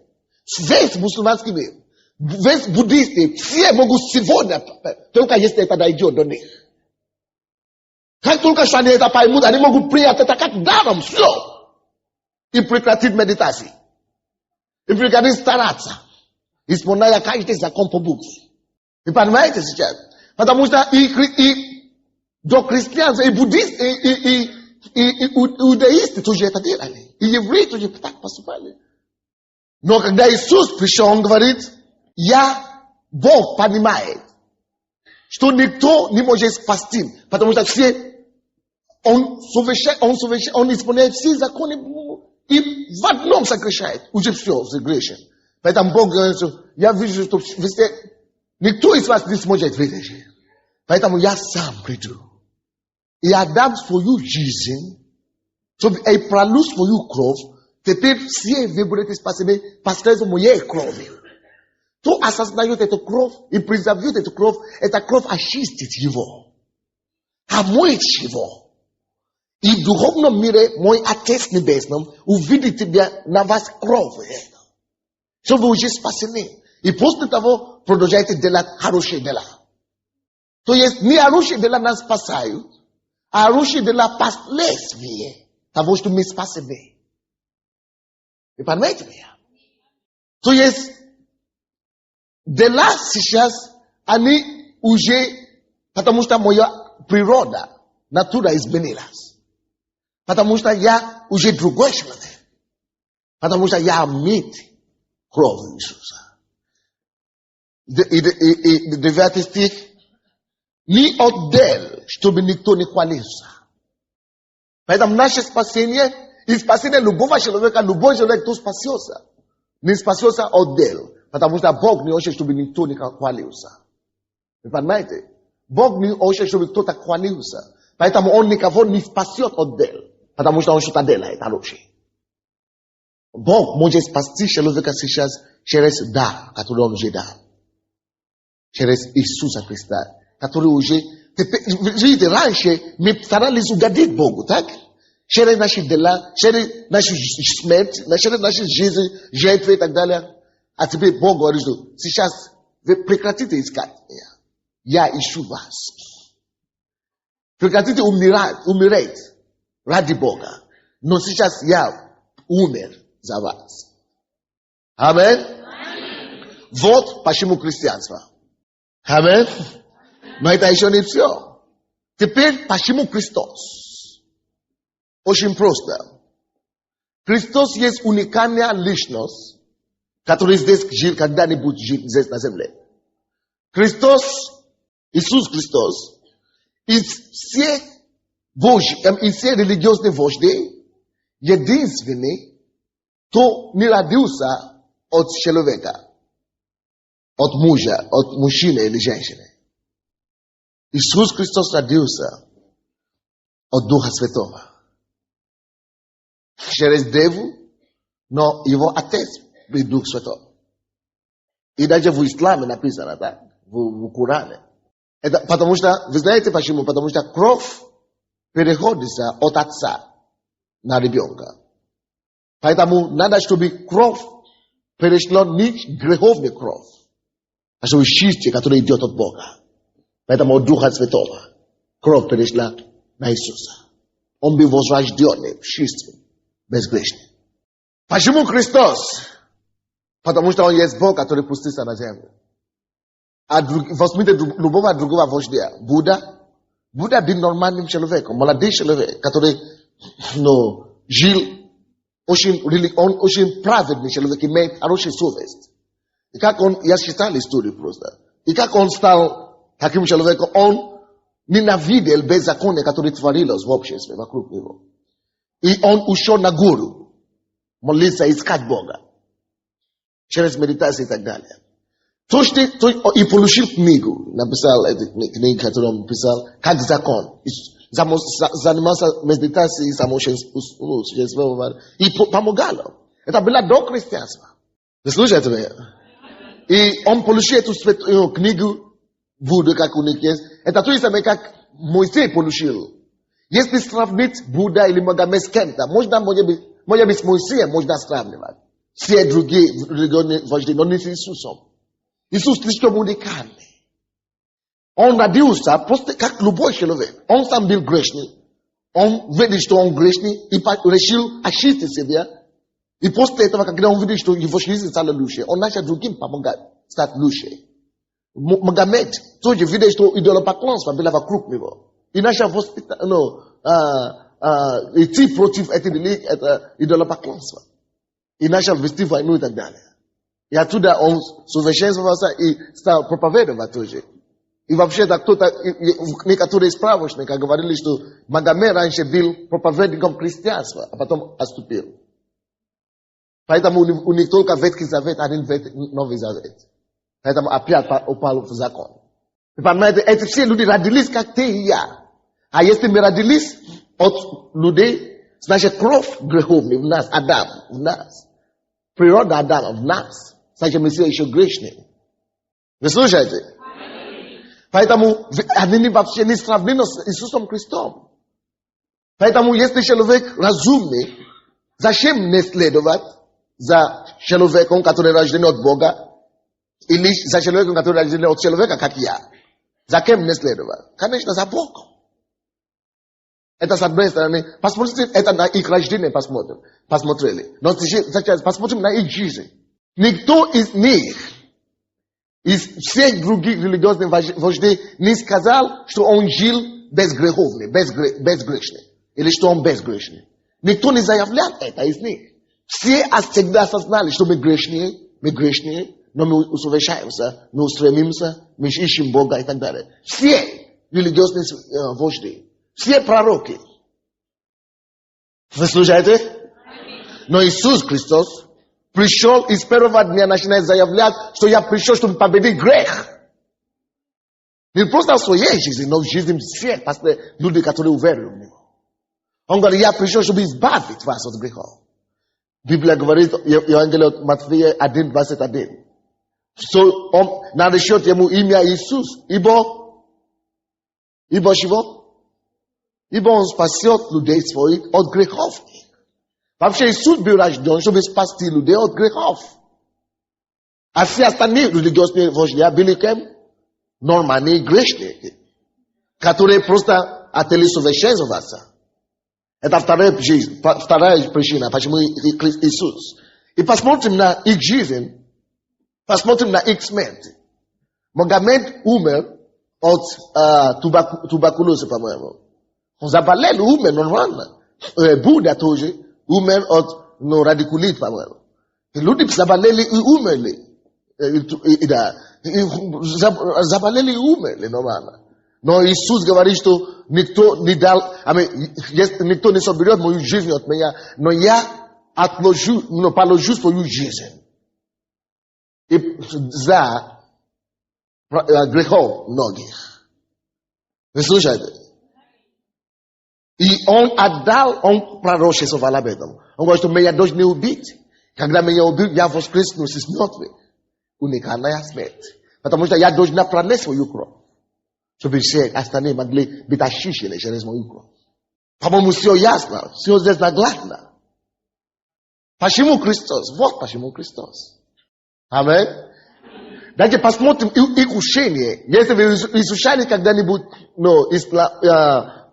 Весь мусульманский мир, весь буддисты, все могут сегодня, только если это дойдет до них. Как только что они это поймут, они могут принять это как даром, все. И прекратить медитации. И прекратить стараться. Исполняя каждый закон по букве. Вы понимаете сейчас? Потому что и до христианства, и буддисты, и иудаисты тоже это делали. И евреи тоже так поступали. Но когда Иисус пришел, Он говорит, Бог понимает, что никто не может спасти, потому что все, Он исполняет все законы, и в одном согрешает, уже все согрешен. Поэтому Бог говорит, что я вижу, что никто из вас не сможет выдержать. Поэтому я сам приду. И отдам свою жизнь, чтобы я пролью свою кровь. Теперь все вы будете спасены посредством моей крови. Кто осознает эту кровь и призовет эту кровь, эта кровь очистит его, омоет его. И в духовном мире мой Отец Небесный увидит тебя на вас кровь. Что вы уже спасены. И после того продолжайте делать хорошие дела. То есть не хорошие дела нас спасают, а хорошие дела последствия того, что мы спасены. Вы понимаете меня? То есть дела сейчас, они уже, потому что моя природа, натура изменилась. Потому что я уже другой человек. Потому что я омит кровью Иисуса. 9 стих. Не отдел, чтобы никто не хвалился. Поэтому наше спасение и спасение любого человека, любой человек, кто спасется, не спасется отдел. Потому что Бог не хочет, чтобы никто не хвалился. Вы понимаете? Бог не хочет, чтобы кто-то хвалился. Поэтому Он никого не спасет отдел. Потому что Он что-то делает хорошее. Бог может спасти человека сейчас через дар, который Он уже дал. Через Иисуса Христа, который уже... Видите, раньше мы старались угодить Богу, так? Через наши дела, через нашу смерть, через наши жизни, жертвы и так далее. А теперь Бог говорит, что сейчас вы прекратите искать меня. Я ищу вас. Прекратите умереть ради Бога. Но сейчас я умер за вас. Аминь. Вот почему христианство. Аминь. Но это еще не все. Теперь почему Христос? Очень просто. Христос есть уникальная личность, который здесь жил, когда-нибудь жил здесь на земле. Христос, Иисус Христос, из всех религиозных вождей, единственный, кто не родился от человека, от мужа, от мужчины или женщины. Иисус Христос родился от Духа Святого. Через Деву, но его Отец был Дух Святой. И даже в Исламе написано так, в Коране. Это потому что, вы знаете почему? Потому что кровь переходится от отца на ребенка. Поэтому надо, чтобы кровь перешла не греховная кровь, а чтобы чистая, которая идет от Бога. Поэтому от Духа Святого кровь перешла на Иисуса. Он был возрожденный, чистый, безгрешный. Почему Христос? Потому что Он есть Бог, который пустился на землю. А возьмите любого другого вождя. Будда был нормальным человеком, молодым человеком, который жил он очень праведный человек, имеет хорошую совесть. И как я читал историю просто. И как он стал таким человеком, он ненавидел беззаконие, которое творилось в обществе вокруг него. И он ушел на гору, молиться, искать Бога. Через медитацию и так далее. И получил книгу, написал эту книгу, которую он писал, как закон. Занимался медитацией, и помогал. Это было до христианства. Вы слушаете меня? И он получил эту книгу Будды, как у них есть. Это то же самое, как Моисей получил. Если сравнить Будда или Магомед с кем-то, может быть, с Моисеем можно сравнивать. Все другие религиозные вожди, но не с Иисусом. Иисус слишком уникальный. Он родился просто как любой человек. Он сам был грешный. Он видел, что он грешный, и решил очистить себя. И после этого, когда он видел, что его жизнь стала лучше, он начал другим помогать стать лучше. Магомед тоже видел, что идолопоклонство было вокруг него. И начал идти против этого идолопоклонства. И начал вести войну и так далее. И оттуда он совершенствовался и стал проповедовать тоже. И вообще-то кто-то, некоторые справочники говорили, что Магомед раньше был проповедником христианства, а потом отступил. Поэтому у них только Ветхий Завет, а не Новый Завет. Поэтому опять упал в закон. И понимаете, эти все люди родились, как ты и я. А если мы родились от людей, значит, кровь греховная в нас, Адам в нас. Природа Адама в нас. Значит, мы все еще грешные. Вы слушаете? Поэтому они вообще не сравнимы с Иисусом Христом. Поэтому, если человек разумный, зачем не следовать за человеком, который рожден от Бога, или за человеком, который рожден от человека, как я? Зачем не следовать? Конечно, за Богом. Это с одной стороны. Посмотрите, это на их рождение посмотрели. Но сейчас посмотрим на их жизнь. Никто из них, из всех других религиозных вождей, не сказал, что он жил безгреховный, безгрешный. Или что он безгрешный. Никто не заявлял это из них. Все всегда осознали, что мы грешные, но мы усовершаемся, мы устремимся, мы ищем Бога и так далее. Все религиозные вожди, все пророки. Вы слушаете? Но Иисус Христос пришел и с первого дня начинает заявлять, что я пришел, чтобы победить грех. Не просто в своей жизни, но в жизни всех людей, которые уверовали в Него. Он говорит, я пришел, чтобы избавить вас от грехов. Библия говорит, Евангелие от Матфея 1:21. Что он наречет ему имя Иисус, ибо чего? Ибо он спасет людей своих от грехов. Вообще Иисус был рожден, чтобы спасти людей от грехов. А все остальные религиозные вожди были кем? Нормальные грешники, которые просто хотели совершенствоваться. Это вторая причина, почему Иисус. И посмотрим на их жизнь, посмотрим на их смерть. Магомед умер от туберкулеза, по-моему. Заболел, умер нормально. Будда тоже умер от радикулит, по-моему. И люди заболели и умерли. Заболели и умерли нормально. Но Иисус говорит, что никто не соберет мою жизнь от меня, но я положу свою жизнь. И за грехов многих. Вы слушаете? И он пророчествовал об этом. Он говорит, что меня должны убить. Когда меня убьют, я воскресну из мертвых. Уникальная смерть. Потому что я должна пролить свою кровь. Чтобы все остальные могли быть очищены через мою кровь. По-моему, все ясно. Все здесь наглядно. Почему Христос? Вот почему Христос. Аминь. Давайте посмотрим их учение. Если вы изучали когда-нибудь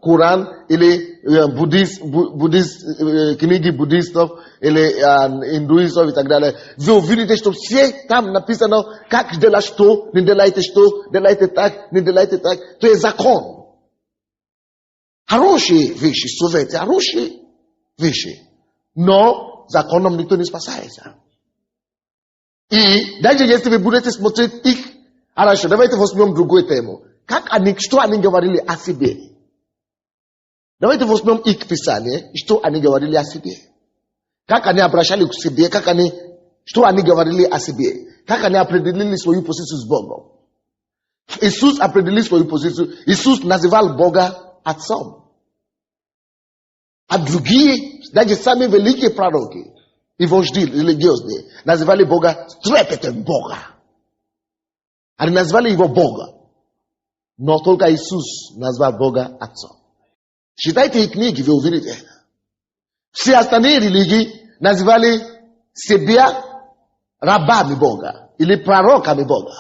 Коран или книги буддистов или индуистов и так далее, вы увидите, что все там написано, как делать что, не делайте что, делайте так, не делайте так. То есть закон. Хорошие вещи, советы, хорошие вещи. Но законом никто не спасается. И даже если вы будете смотреть их, хорошо, давайте возьмем другую тему. Что они говорили о себе? Давайте возьмем их писание, что они говорили о себе. Как они обращались к себе, что они говорили о себе. Как они определили свою позицию с Богом. Иисус определил свою позицию. Иисус называл Бога Отцом. А другие, даже самые великие пророки, i wojdi religiozni nazywali Boga trepetem Boga. Ale nazwali Jego Boga. No tylko Jezus nazwał Boga Ojcem. Czytajcie ich kniги, wy uwierzycie. Все остальные религии называли себя рабами Бога или пророками Бога.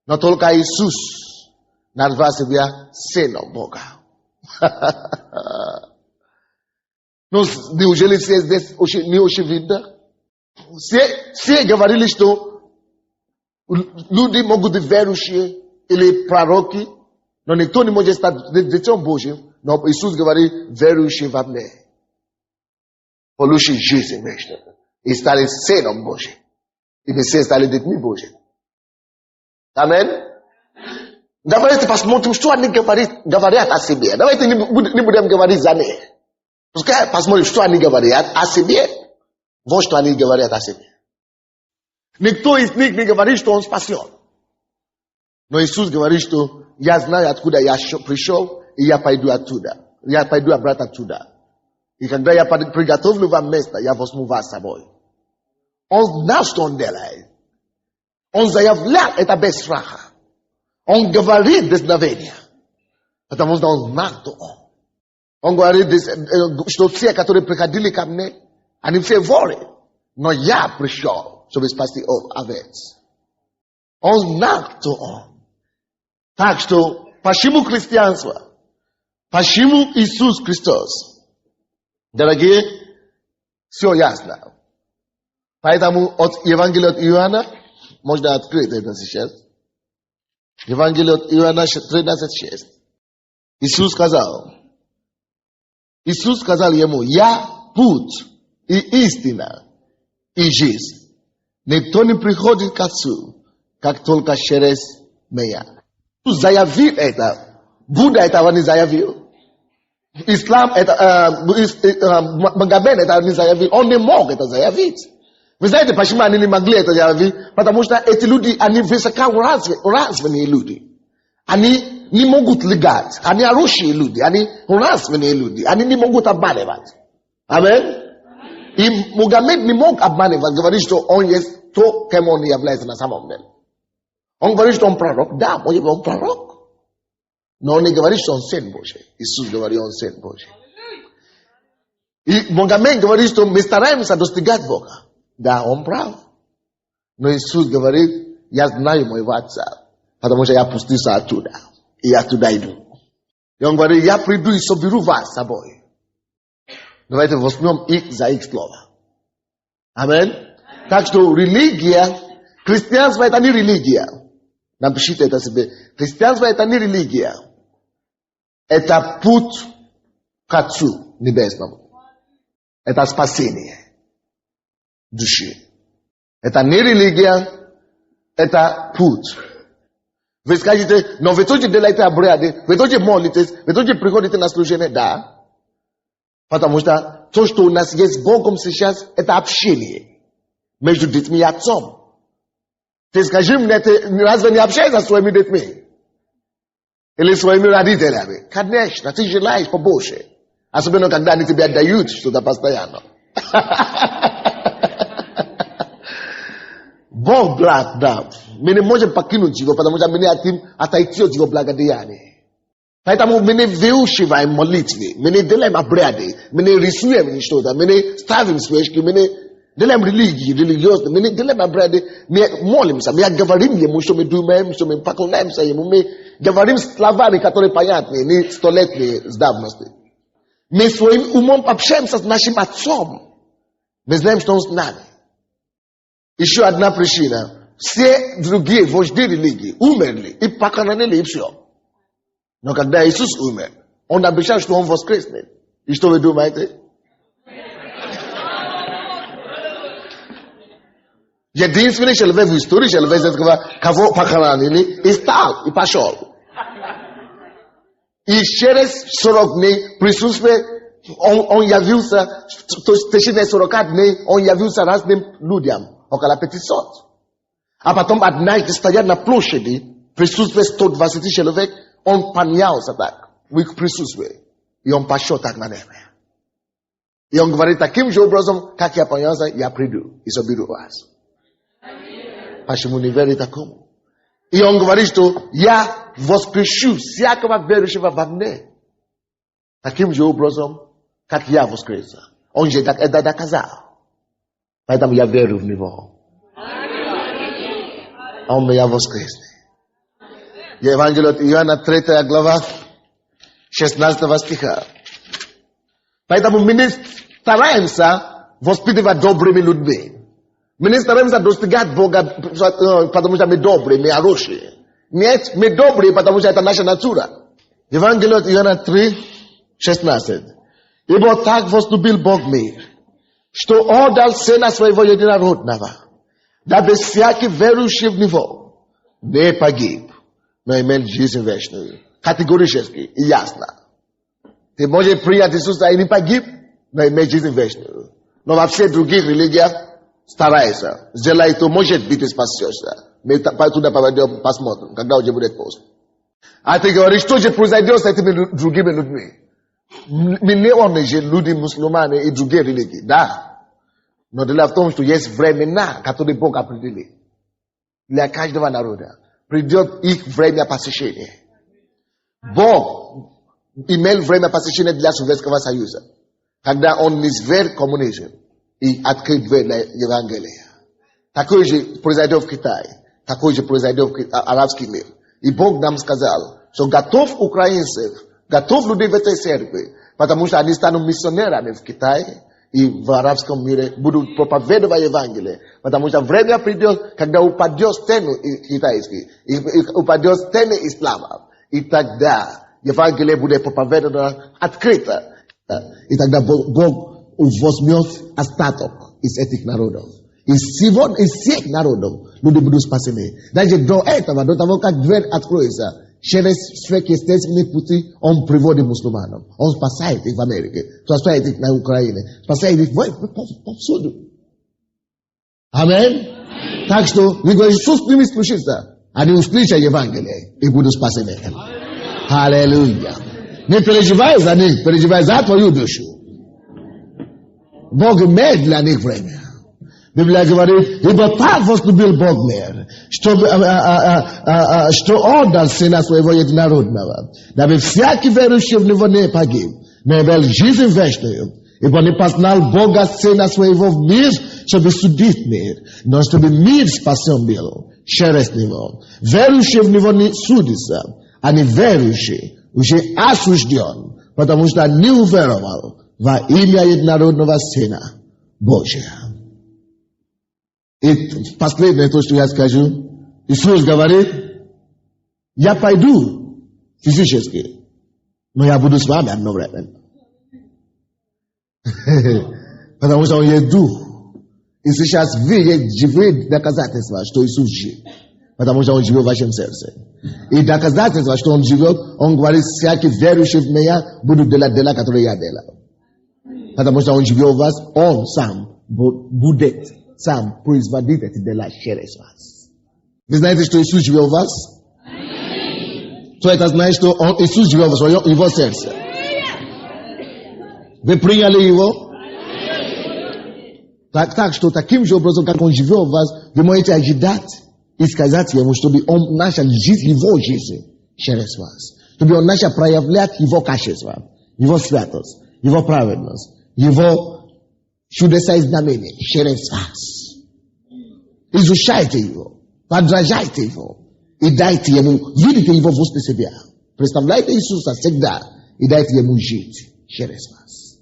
Но только Иисус назвал себя сыном Бога. Ну, неужели все здесь не очевидно? Все говорили, что люди могут быть верующие или пророки, но никто не может стать детем Божьим. Но Иисус говорит, верующий во мне получит жизнь вечную и стали сыном Божьим. И мы все стали детьми Божьими. Аминь. Давайте посмотрим, что они говорят о себе. Давайте не будем говорить за них. Пускай посмотрим, что они говорят о себе. Вот что они говорят о себе. Никто из них не говорит, что он спасен. Но Иисус говорит, что я знаю, откуда я пришел, и я пойду оттуда. Я пойду обратно оттуда. И когда я приготовлю вам место, я возьму вас с собой. Он знал, что он делает. Он заявлял это без страха. Он говорит без давления. Потому что он знал, кто он. Он говорит, что все, которые приходили ко мне, они все воры. Но я пришел, чтобы спасти овец. Он знал, кто он. Так что, почему христианство? Почему Иисус Христос? Дорогие, все ясно. Поэтому от Евангелия от Иоанна, можно открыть это сейчас. Евангелие от Иоанна 13:6. Иисус сказал ему, я путь и истина и жизнь. Никто не приходит к Отцу, как только через меня. Иисус заявил это. Будда этого не заявил. Ислам это, Магомед это не заявил. Он не мог это заявить. Вы знаете, почему они не могли это заявить? Потому что эти люди, они высокоразвенные люди. Они не могут лгать. Они хорошие люди. Они развенные люди. Они не могут обманывать. Аминь. И Магомед не мог обманывать, говорить, что он есть то, кем он является на самом деле. Он говорит, что он пророк. Да, может быть, он пророк. Но он не говорит, что он сын Божий. Иисус говорит, он сын Божий. И Магомед говорит, что мы стараемся достигать Бога. Да, он прав. Но Иисус говорит, я знаю моего Отца, потому что я опустился оттуда. И я туда иду. И он говорит, я приду и соберу вас с собой. Давайте возьмем их за их слово. Аминь. Так что религия, христианство это не религия. Напишите это себе. Христианство это не религия. Это путь к Отцу Небесному. Это спасение души. Это не религия, это путь. Вы скажете, но вы тоже делаете обряды, вы тоже молитесь, вы тоже приходите на служение, да. Потому что то, что у нас есть с Богом сейчас, это общение между детьми и Отцом. Ты скажи мне, ты разве не общаешься со своими детьми? Или своими родителями? Конечно, ты желаешь побольше. Особенно, когда они тебе отдают что-то постоянно. Бог благ нам. Мы не можем покинуть его, потому что мы не хотим отойти от его благодеяния. Поэтому мы не выучиваем молитвы, мы не делаем обряды, мы не рисуем что-то, мы не ставим свечки, мы не делаем религиозно, мы не делаем обряды, мы молимся, мы говорим ему, что мы думаем, что мы поклоняемся ему, мы говорим словами, которые понятны, не столетние с давности. Мы своим умом общаемся с нашим Отцом. Мы знаем, что Он с нами. Еще одна причина. Все другие вожди религии умерли и похоронили, и все. Но когда Иисус умер, Он обещал, что Он воскреснет. И что вы думаете? Единственный человек в истории, кого похоронили, и стал, и пошел. И через 40 дней присутствие, он явился, то есть в течение 40 дней, он явился разным людям, около 500. А потом однажды, стоя на площади, присутствие 120 человек, он поднялся так, в их присутствии. И он пошел так на небо. И он говорит таким же образом, как я понял, я приду и соберу вас. Почему не верит такому? И он говорит, что я воскрешу всякого верующего во мне. Таким же образом, как я воскресся. Он же это доказал. Поэтому я верю в него. Он меня воскрес. Евангелие от Иоанна, 3 глава, 16 стиха. Поэтому мы стараемся воспитывать добрыми людьми. Мы не стараемся достигать Бога, потому что мы добрые, мы хорошие. Нет, мы добрые, потому что это наша натура. Евангелие от Иоанна 3, 16. Ибо так возлюбил Бог мир, что отдал Сына Своего Единородного, дабы всякий верующий в Него не погиб, но имел жизнь вечную. Категорически и ясно. Ты можешь принять Иисуса и не погиб, но иметь жизнь вечную. Но во всех других религиях старайся. Сделай то, может быть, и спасешься. Мы туда пойдем, посмотрим, когда уже будет пост. А ты говоришь, что же произойдет с этими другими людьми? Миллионы же люди мусульмане и другие религии, да. Но дело в том, что есть времена, которые Бог определил. Для каждого народа придет их время посещения. Бог имел время посещения для Советского Союза, когда он низвергл коммунизм и открыл дверь для Евангелия. Такое же произойдет в Китае, такое же произойдет в арабский мир. И Бог нам сказал, что готов украинцев, готов людей в этой церкви, потому что они станут миссионерами в Китае и в арабском мире, будут проповедовать Евангелие. Потому что время придет, когда упадет стены китайские, и упадет стены ислама. И тогда Евангелие будет проповедовано открыто. И тогда Бог возьмет остаток из этих народов. Из всех народов люди будут спасены. Даже до этого, до того, как дверь откроется, через сверхъестественные пути он приводит мусульманам. Он спасает их в Америке, спасает их на Украине, спасает их повсюду. Аминь. Так что, когда Иисус с ними случится, они услышат Евангелие и будут спасены. Аллилуйя. Не переживай за них, переживай за твою душу. Бог имеет для них время. Библия говорит, ибо так возлюбил Бог мир, что отдал Сына Своего Единородного, дабы всякий верующий в Него не погиб, но имел жизнь вечную, ибо не познал Бога Сына Своего в мир, чтобы судить мир, но чтобы мир спасен был через Него. Верующий в Него не судится, а неверующий уже осужден, потому что не уверовал во имя Единородного Сына Божия. И последнее то, что я скажу. Иисус говорит, я пойду физически, но я буду с вами одновременно. Потому что Он есть Дух. И сейчас вы есть живые доказательства, что Иисус жив. Потому что Он живет в вашем сердце. И доказательства, что Он живет, Он говорит, всякий верующий в Меня будут делать дела, которые я делал. Потому что Он живет в вас, Он сам будет сам производить эти дела через вас. Вы знаете, что Иисус живет в вас? То это значит, что Иисус живет в Его сердце. Вы приняли Его? Так что таким же образом, как Он живет в вас, вы можете ожидать и сказать Ему, чтобы Он начал жить Его жизнь через вас. Чтобы Он начал проявлять Его качество, Его святость, Его праведность, Его чудеса и знамения через вас. Изучайте Его, подражайте Его и дайте Ему, видите Его возле себя. Представляйте Иисуса всегда и дайте Ему жить через вас.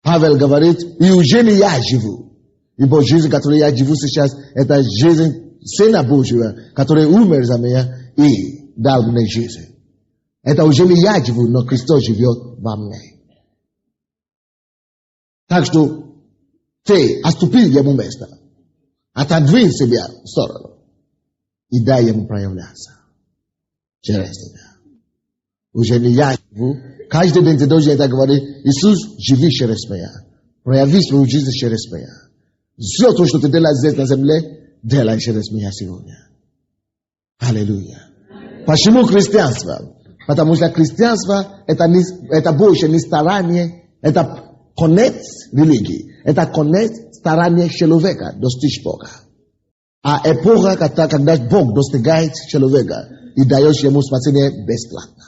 Павел говорит, и уже не я живу, ибо жизнь, которую я живу сейчас, это жизнь Сына Божьего, который умер за меня и дал мне жизнь. Это уже не я живу, но Христос живет во мне. Так что ты отступи Ему место, отодвинь себя в сторону и дай Ему проявляться через тебя. Уже не я живу. Каждый день ты должен это говорить. Иисус, живи через меня. Прояви свою жизнь через меня. Все то, что ты делаешь здесь на земле, делай через меня сегодня. Аллилуйя. Почему христианство? Потому что христианство это больше не старание, это konec religii. Eta konec staranie człowieka do Boga. A epoka, когда Бог достигает человека и дает ему спасение бесплатно.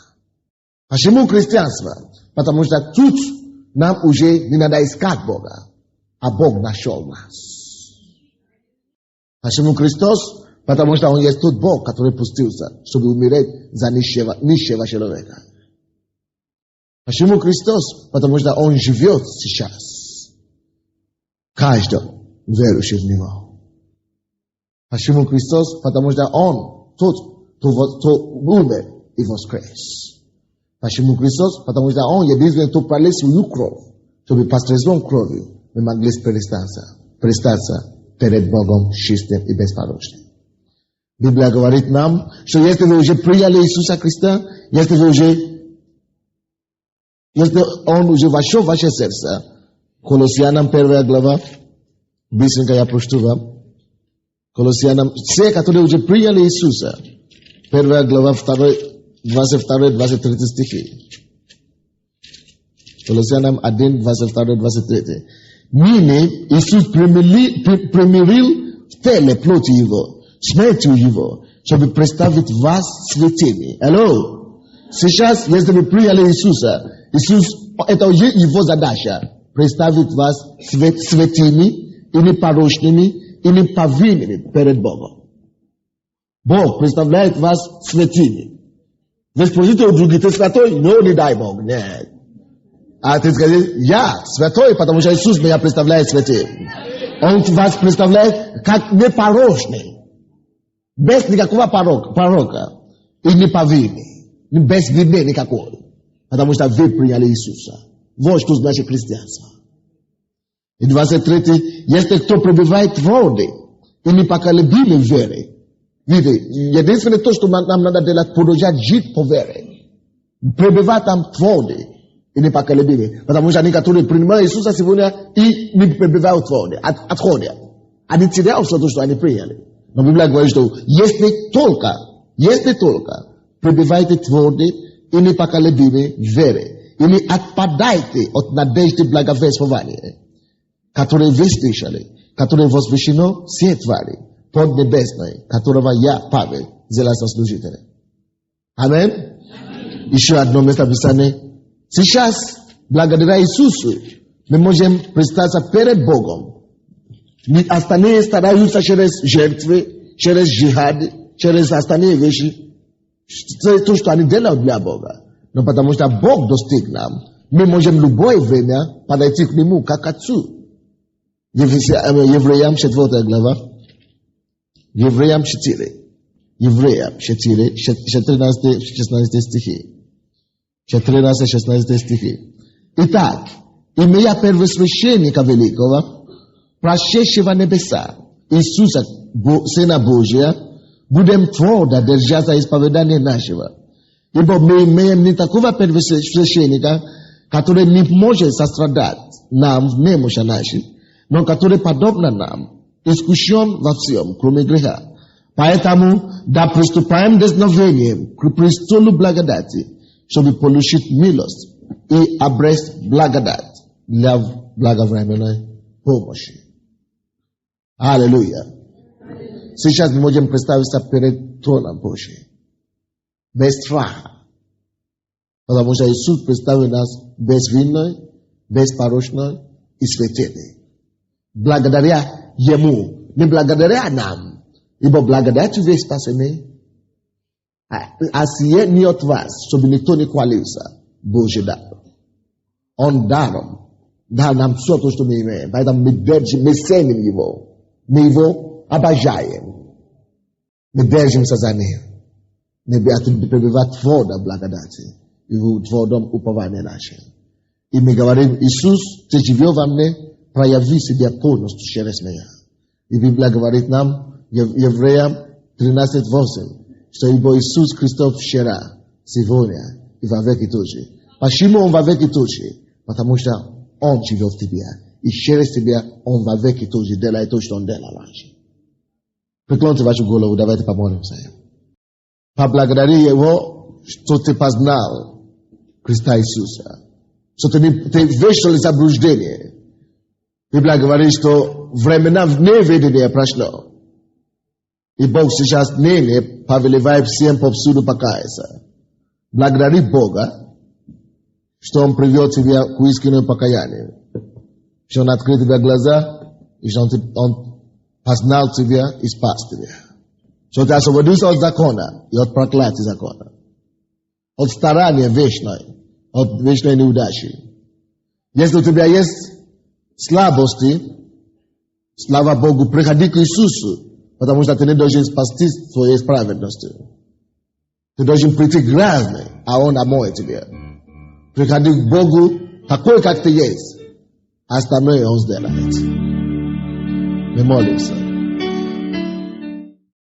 Почему христианство? Потому что тут нам уже не надо искать Бога, а Бог нашел нас. Почему Христос? Потому что Он есть тот Бог, который пустился, чтобы умереть за нищего человека. Почему Христос? Потому что Он живет сейчас. Каждый верующий в Него. Почему Христос? Потому что Он тот, кто умер и воскрес. Почему Христос? Потому что Он единственный, кто пролил свою кровь, чтобы посредством крови мы могли предстаться перед Богом чистым и беспорочным. Библия говорит нам, что если вы уже приняли Иисуса Христа, если Он уже вошел в ваше сердце, Колоссянам 1 глава, быстренько я прочту вам. Колоссянам, все, которые уже приняли Иисуса, 1 глава, 22-23 стихи. Колоссянам 1, 22-23. Ныне Иисус примирил в теле плоти Его, смертью Его, чтобы представить вас святыми. Алло. Сейчас, если вы приняли Иисуса, Иисус, это Его задача, представить вас святыми и непорочными, и неповинными перед Богом. Бог представляет вас святыми. Вы спросите у других, ты святой? Ну, не дай Бог, нет. А ты скажешь, я святой, потому что Иисус меня представляет святым. Он вас представляет как непорочный, без никакого порока, и неповинный, без вины никакой, потому что вы приняли Иисуса. Вот что значит христианство. И 23. Если кто пребывает в роде и непоколебимой в вере, видите, единственное то, что нам надо делать, продолжать жить по вере. Пребывать там в роде и непоколебимой. Потому что они, которые принимают Иисуса сегодня и не пребывают в роде, отходят. Они теряют все то, что они приняли. Но Библия говорит, что если только пребываете в роде и непоколебимой в вере, и не отпадайте от надежды благовествования, которые вы слышали, которые возвещено все твари поднебесной, которого я, Павел, сделал сослужителем. Аминь. Еще одно место Писания. Сейчас, благодаря Иисусу, мы можем предстаться перед Богом. Остальные стараются через жертвы, через джихад, через остальные вещи. То, что они делают для Бога. Но потому что Бог достиг нам, мы можем в любое время подойти к Нему, как Отцу. Евреям 4 глава. Евреям 4. Евреям 4, 14-16 стихи. 14-16 стихи. Итак, имея первосвященника великого, прошедшего небеса, Иисуса, Сына Божия, будем твердо держаться исповедания нашего. Ибо мы имеем не такого первосвященника, который не может сострадать нам в немощи нашей, но который подобно нам, искушен во всем, кроме греха. Поэтому да приступаем дерзновением к престолу благодати, чтобы получить милость и обрести благодать для благовременной помощи. Аллилуйя. Сейчас мы можем представиться перед троном Божьим. Без страха. Потому что Иисус представил нас безвинной, беспорочной и святыми. Благодаря Ему, не благодаря нам, ибо благодатью вы спасены, а сие не от вас, чтобы никто не хвалился, Божий дар. Он даром дал нам все то, что мы имеем, поэтому мы ценим Его, мы Его обожаем, мы держимся за Ним, мы пребываем твердо в благодати и в твердом уповании нашем. И мы говорим, Иисус, Ты живешь во мне, прояви себя полностью через меня. И Библия говорит нам, Евреям 13:8, что ибо Иисус Христос вчера, сегодня и во веки тот же. Почему Он во веки тот же? Потому что Он живет в тебе. И через тебя Он во веки тот же делает то, что Он делал раньше. Преклоните вашу голову, давайте помолимся. Поблагодари Его, что ты познал Христа Иисуса, ты вечно ли заблуждение. Библия говорит, что времена неведения прошло. И Бог сейчас ныне повелевает всем повсюду покаяться. Благодари Бога, что Он привел тебя к истинному покаянию. Что Он открыл тебе глаза, и что Он познал тебя и спас тебя. Что ты освободился от закона и от проклятия закона. От старания вечной, от вечной неудачи. Если у тебя есть слабости, слава Богу, приходи к Иисусу, потому что ты не должен спастись своей праведностью. Ты должен прийти грязный, а Он омоет тебя. Приходи к Богу такой, как ты есть. Остальное Он сделает. Мы молимся.